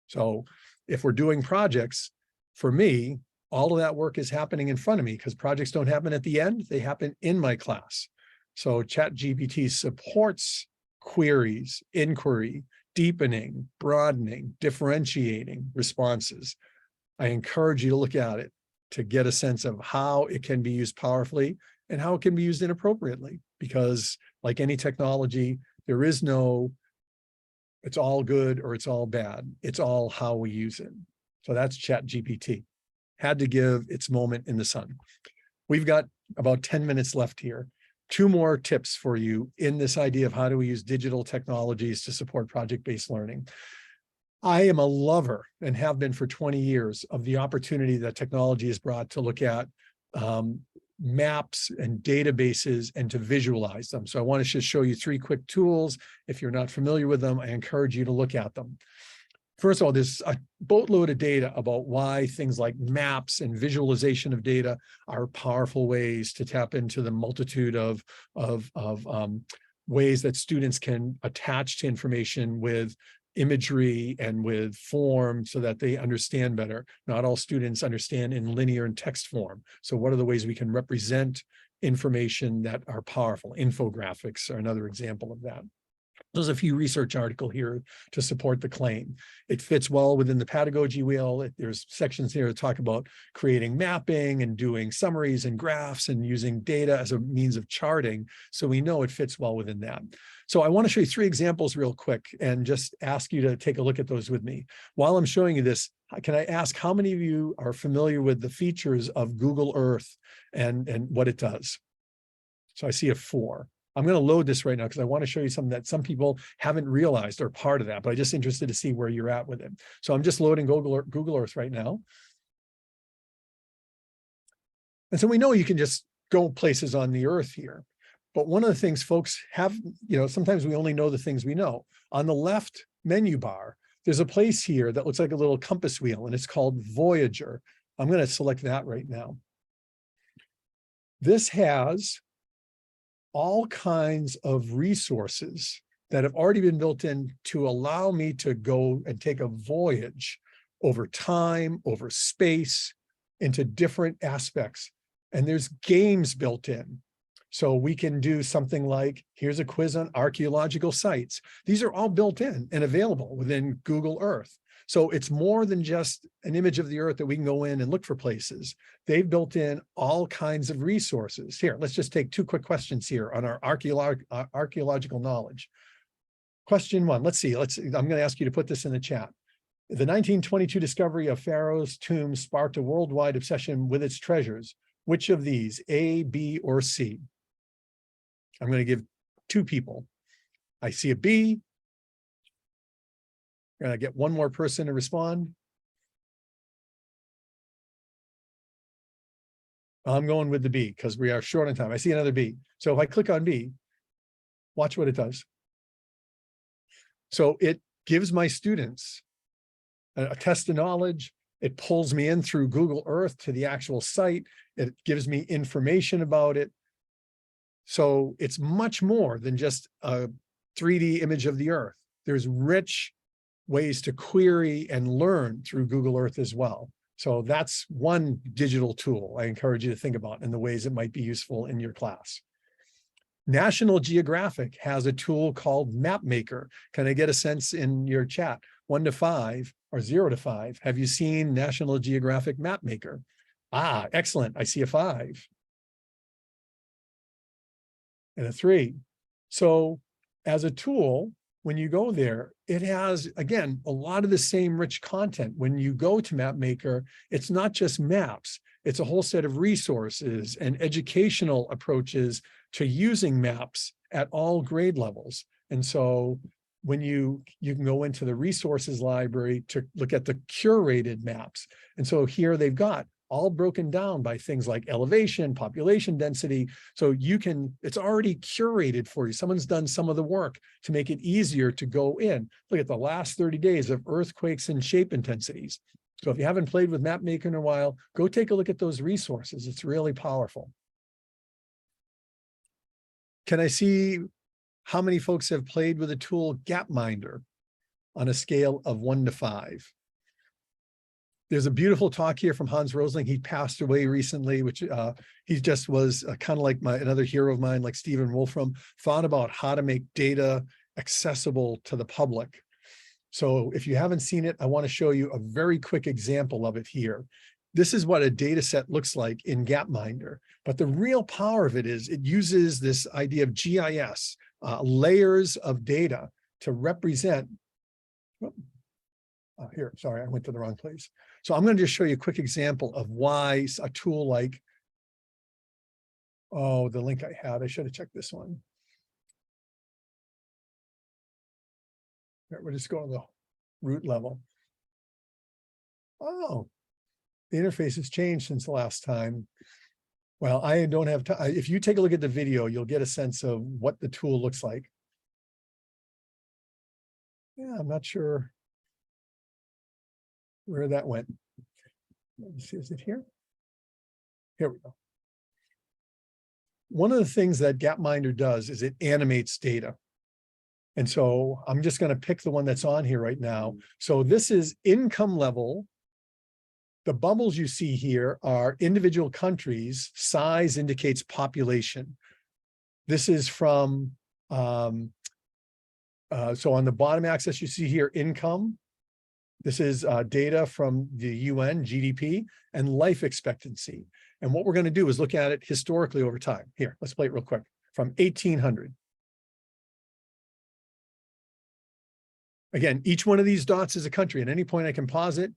So if we're doing projects, for me, all of that work is happening in front of me because projects don't happen at the end, they happen in my class. So ChatGPT supports queries, inquiry, deepening, broadening, differentiating responses. I encourage you to look at it to get a sense of how it can be used powerfully and how it can be used inappropriately. Because like any technology, there is no, it's all good or it's all bad. It's all how we use it. So that's ChatGPT. Had to give its moment in the sun. We've got about 10 minutes left here. 2 more tips for you in this idea of how do we use digital technologies to support project-based learning. I am a lover and have been for 20 years of the opportunity that technology has brought to look at maps and databases and to visualize them. So I want to just show you 3 quick tools. If you're not familiar with them, I encourage you to look at them. First of all, there's a boatload of data about why things like maps and visualization of data are powerful ways to tap into the multitude of ways that students can attach to information with imagery and with form so that they understand better. Not all students understand in linear and text form. So what are the ways we can represent information that are powerful? Infographics are another example of that. There's a few research articles here to support the claim. It fits well within the pedagogy wheel. There's sections here that talk about creating mapping and doing summaries and graphs and using data as a means of charting. So we know it fits well within that. So I want to show you 3 examples real quick and just ask you to take a look at those with me. While I'm showing you this, can I ask how many of you are familiar with the features of Google Earth and what it does? So I see a 4. I'm going to load this right now because I want to show you something that some people haven't realized are part of that, but I'm just interested to see where you're at with it. So I'm just loading Google Earth right now. And so we know you can just go places on the earth here. But one of the things folks have, sometimes we only know the things we know. On the left menu bar, there's a place here that looks like a little compass wheel, and it's called Voyager. I'm going to select that right now. This has all kinds of resources that have already been built in to allow me to go and take a voyage over time, over space, into different aspects. And there's games built in. So we can do something like, here's a quiz on archaeological sites. These are all built in and available within Google Earth. So it's more than just an image of the earth that we can go in and look for places. They've built in all kinds of resources. Here, let's just take 2 quick questions here on our archaeological knowledge. Question 1, let's see, I'm going to ask you to put this in the chat. The 1922 discovery of Pharaoh's tomb sparked a worldwide obsession with its treasures. Which of these, A, B, or C? I'm going to give 2 people. I see a B. I'm going to get 1 more person to respond. I'm going with the B because we are short on time. I see another B. So if I click on B, watch what it does. So it gives my students a test of knowledge. It pulls me in through Google Earth to the actual site. It gives me information about it. So it's much more than just a 3D image of the earth. There's rich ways to query and learn through Google Earth as well. So that's one digital tool I encourage you to think about and the ways it might be useful in your class. National Geographic has a tool called MapMaker. Can I get a sense in your chat? 1 to 5 or 0 to 5. Have you seen National Geographic MapMaker? Ah, excellent. I see a 5. And a 3. So as a tool, when you go there, it has, again, a lot of the same rich content. When you go to MapMaker, it's not just maps. It's a whole set of resources and educational approaches to using maps at all grade levels. And so when you can go into the resources library to look at the curated maps. And so here they've got all broken down by things like elevation, population density. So it's already curated for you. Someone's done some of the work to make it easier to go in. Look at the last 30 days of earthquakes and shape intensities. So if you haven't played with MapMaker in a while, go take a look at those resources. It's really powerful. Can I see how many folks have played with the tool Gapminder on a scale of 1 to 5? There's a beautiful talk here from Hans Rosling. He passed away recently, which he just was kind of like another hero of mine, like Stephen Wolfram, thought about how to make data accessible to the public. So if you haven't seen it, I want to show you a very quick example of it here. This is what a data set looks like in Gapminder. But the real power of it is it uses this idea of GIS, layers of data to represent. Here, sorry, I went to the wrong place. So I'm going to just show you a quick example of why a tool like, the link I had, I should have checked this one. Here, we'll just go to the root level. Oh, the interface has changed since the last time. Well, I don't have time. If you take a look at the video, you'll get a sense of what the tool looks like. Yeah, I'm not sure where that went. Let me see, is it here? Here we go. One of the things that Gapminder does is it animates data. And so I'm just going to pick the one that's on here right now. So this is income level. The bubbles you see here are individual countries. Size indicates population. This is from, so on the bottom axis, you see here income. This is data from the UN, GDP, and life expectancy. And what we're going to do is look at it historically over time. Here, let's play it real quick. From 1800. Again, each one of these dots is a country. At any point I can pause it.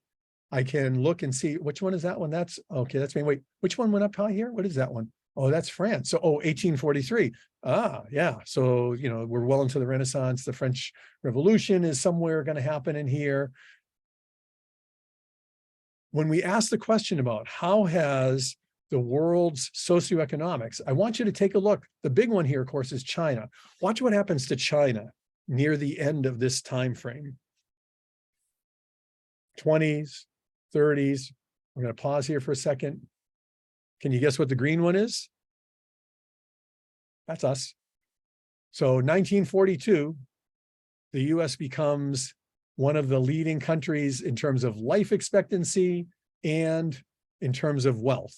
I can look and see, which one is that one? That's, okay, that's me. Wait, which one went up high here? What is that one? Oh, that's France. So, 1843. Ah, yeah. So, we're well into the Renaissance. The French Revolution is somewhere going to happen in here. When we ask the question about how has the world's socioeconomics, I want you to take a look. The big one here, of course, is China. Watch what happens to China near the end of this time frame. 20s, 30s. I'm going to pause here for a second. Can you guess what the green one is? That's us. So 1942, the US becomes one of the leading countries in terms of life expectancy and in terms of wealth.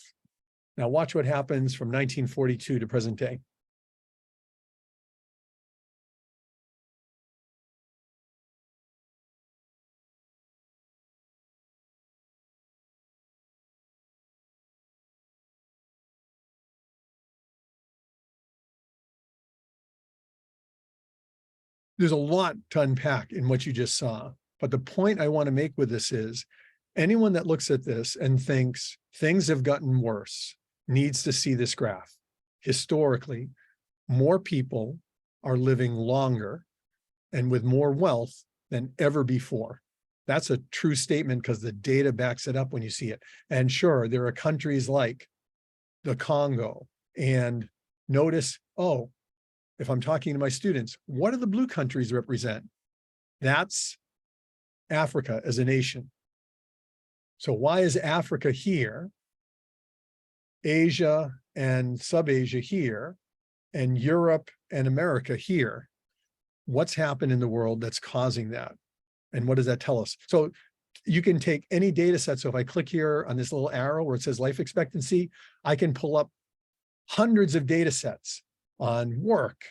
Now watch what happens from 1942 to present day. There's a lot to unpack in what you just saw, but the point I want to make with this is anyone that looks at this and thinks things have gotten worse needs to see this graph. Historically, more people are living longer and with more wealth than ever before. That's a true statement because the data backs it up when you see it. And sure, there are countries like the Congo, and notice, oh, if I'm talking to my students, what do the blue countries represent? That's Africa as a nation. So why is Africa here, Asia and sub-Asia here, and Europe and America here? What's happened in the world that's causing that? And what does that tell us? So you can take any data set. So if I click here on this little arrow where it says life expectancy, I can pull up hundreds of data sets on work.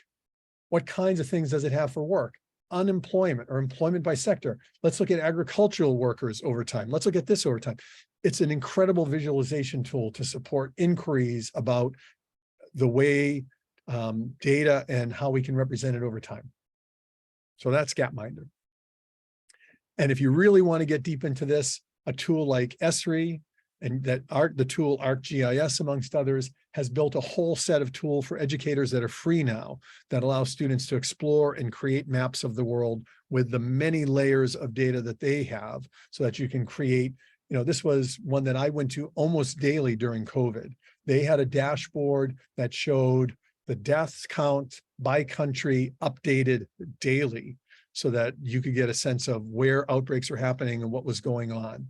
What kinds of things does it have for work? Unemployment or employment by sector. Let's look at agricultural workers over time. Let's look at this over time. It's an incredible visualization tool to support inquiries about the way data and how we can represent it over time. So that's Gapminder. And if you really want to get deep into this, a tool like Esri and the tool ArcGIS, amongst others, has built a whole set of tools for educators that are free now that allow students to explore and create maps of the world with the many layers of data that they have so that you can create, this was one that I went to almost daily during COVID. They had a dashboard that showed the deaths count by country updated daily so that you could get a sense of where outbreaks are happening and what was going on.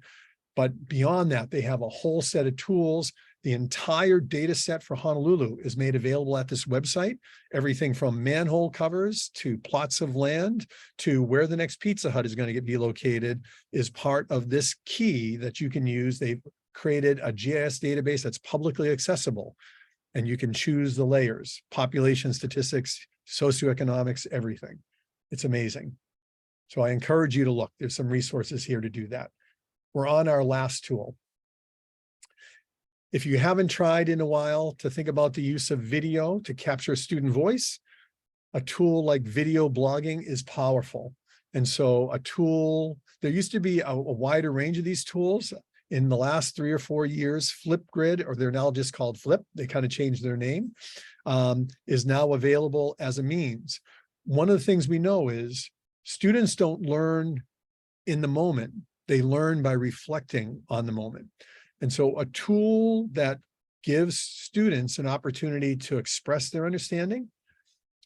But beyond that, they have a whole set of tools. The entire data set for Honolulu is made available at this website. Everything from manhole covers to plots of land to where the next Pizza Hut is going to be located is part of this key that you can use. They've created a GIS database that's publicly accessible, and you can choose the layers, population statistics, socioeconomics, everything. It's amazing. So I encourage you to look. There's some resources here to do that. We're on our last tool. If you haven't tried in a while to think about the use of video to capture student voice, a tool like video blogging is powerful. And so a tool, there used to be a wider range of these tools. In the last 3 or 4 years, Flipgrid, or they're now just called Flip, they kind of changed their name, is now available as a means. One of the things we know is students don't learn in the moment. They learn by reflecting on the moment. And so a tool that gives students an opportunity to express their understanding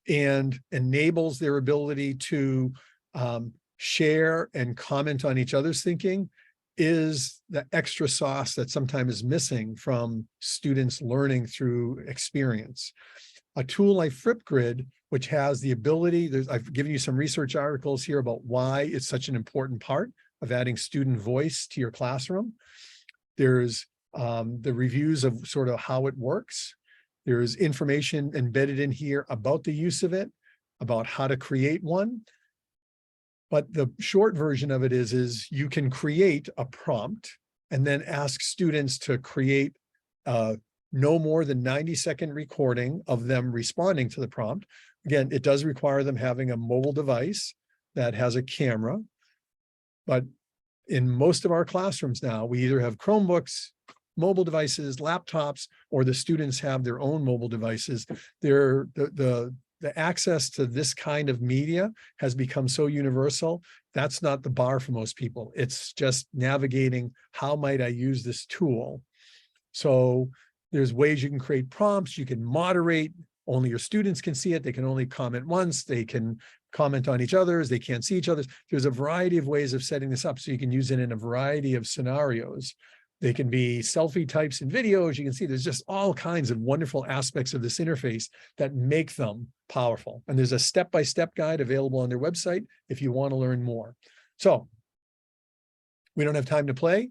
and enables their ability to share and comment on each other's thinking is the extra sauce that sometimes is missing from students learning through experience. A tool like Flipgrid, which has the ability, I've given you some research articles here about why it's such an important part of adding student voice to your classroom. There's the reviews of sort of how it works. There's information embedded in here about the use of it, about how to create one. But the short version of it is you can create a prompt and then ask students to create no more than 90-second recording of them responding to the prompt. Again, it does require them having a mobile device that has a camera. But in most of our classrooms now, we either have Chromebooks, mobile devices, laptops, or the students have their own mobile devices. The access to this kind of media has become so universal. That's not the bar for most people. It's just navigating, how might I use this tool? So There's ways you can create prompts. You can moderate. Only your students can see it. They can only comment once. They can comment on each other's. They can't see each other's. There's a variety of ways of setting this up so you can use it in a variety of scenarios. They can be selfie types and videos. You can see there's just all kinds of wonderful aspects of this interface that make them powerful. And there's a step-by-step guide available on their website if you want to learn more. So we don't have time to play.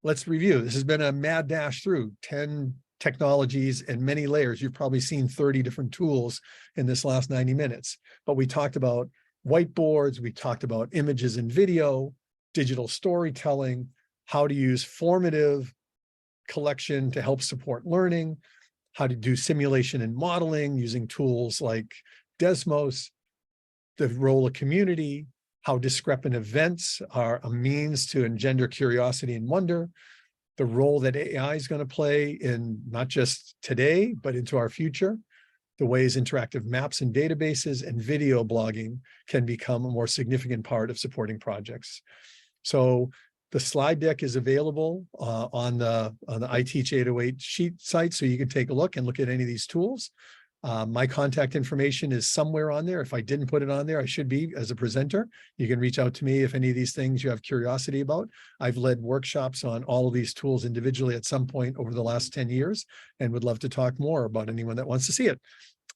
Let's review. This has been a mad dash through 10 technologies and many layers. You've probably seen 30 different tools in this last 90 minutes, but we talked about whiteboards. We talked about images and video, digital storytelling, how to use formative collection to help support learning, how to do simulation and modeling using tools like Desmos, the role of community, how discrepant events are a means to engender curiosity and wonder, the role that AI is going to play in not just today, but into our future, the ways interactive maps and databases and video blogging can become a more significant part of supporting projects. So the slide deck is available on the iTeach 808 sheet site, so you can take a look and look at any of these tools. My contact information is somewhere on there. If I didn't put it on there, I should be as a presenter. You can reach out to me if any of these things you have curiosity about. I've led workshops on all of these tools individually at some point over the last 10 years and would love to talk more about anyone that wants to see it.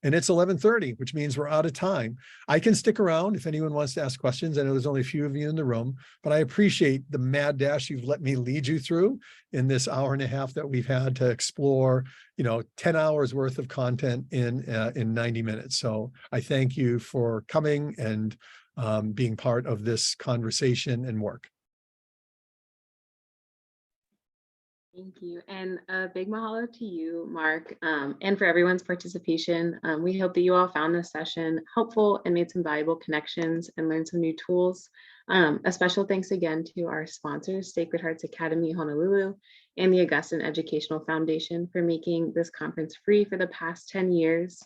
And it's 11:30, which means we're out of time. I can stick around if anyone wants to ask questions. I know there's only a few of you in the room, but I appreciate the mad dash you've let me lead you through in this hour and a half that we've had to explore, 10 hours worth of content in 90 minutes. So I thank you for coming and being part of this conversation and work. Thank you. And a big mahalo to you, Mark, and for everyone's participation. We hope that you all found this session helpful and made some valuable connections and learned some new tools. A special thanks again to our sponsors, Sacred Hearts Academy Honolulu and the Augustine Educational Foundation for making this conference free for the past 10 years.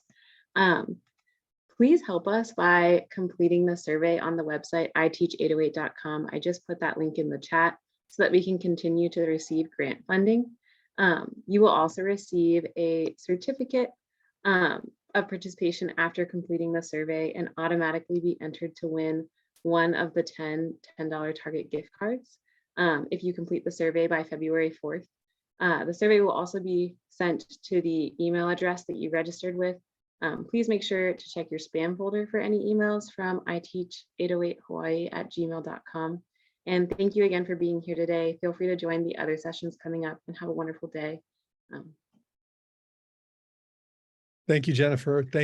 Please help us by completing the survey on the website iteach808.com. I just put that link in the chat so that we can continue to receive grant funding. You will also receive a certificate of participation after completing the survey and automatically be entered to win one of the $10 Target gift cards if you complete the survey by February 4th. The survey will also be sent to the email address that you registered with. Please make sure to check your spam folder for any emails from iteach808hawaii@gmail.com. And thank you again for being here today. Feel free to join the other sessions coming up and have a wonderful day. Thank you, Jennifer. Thank you.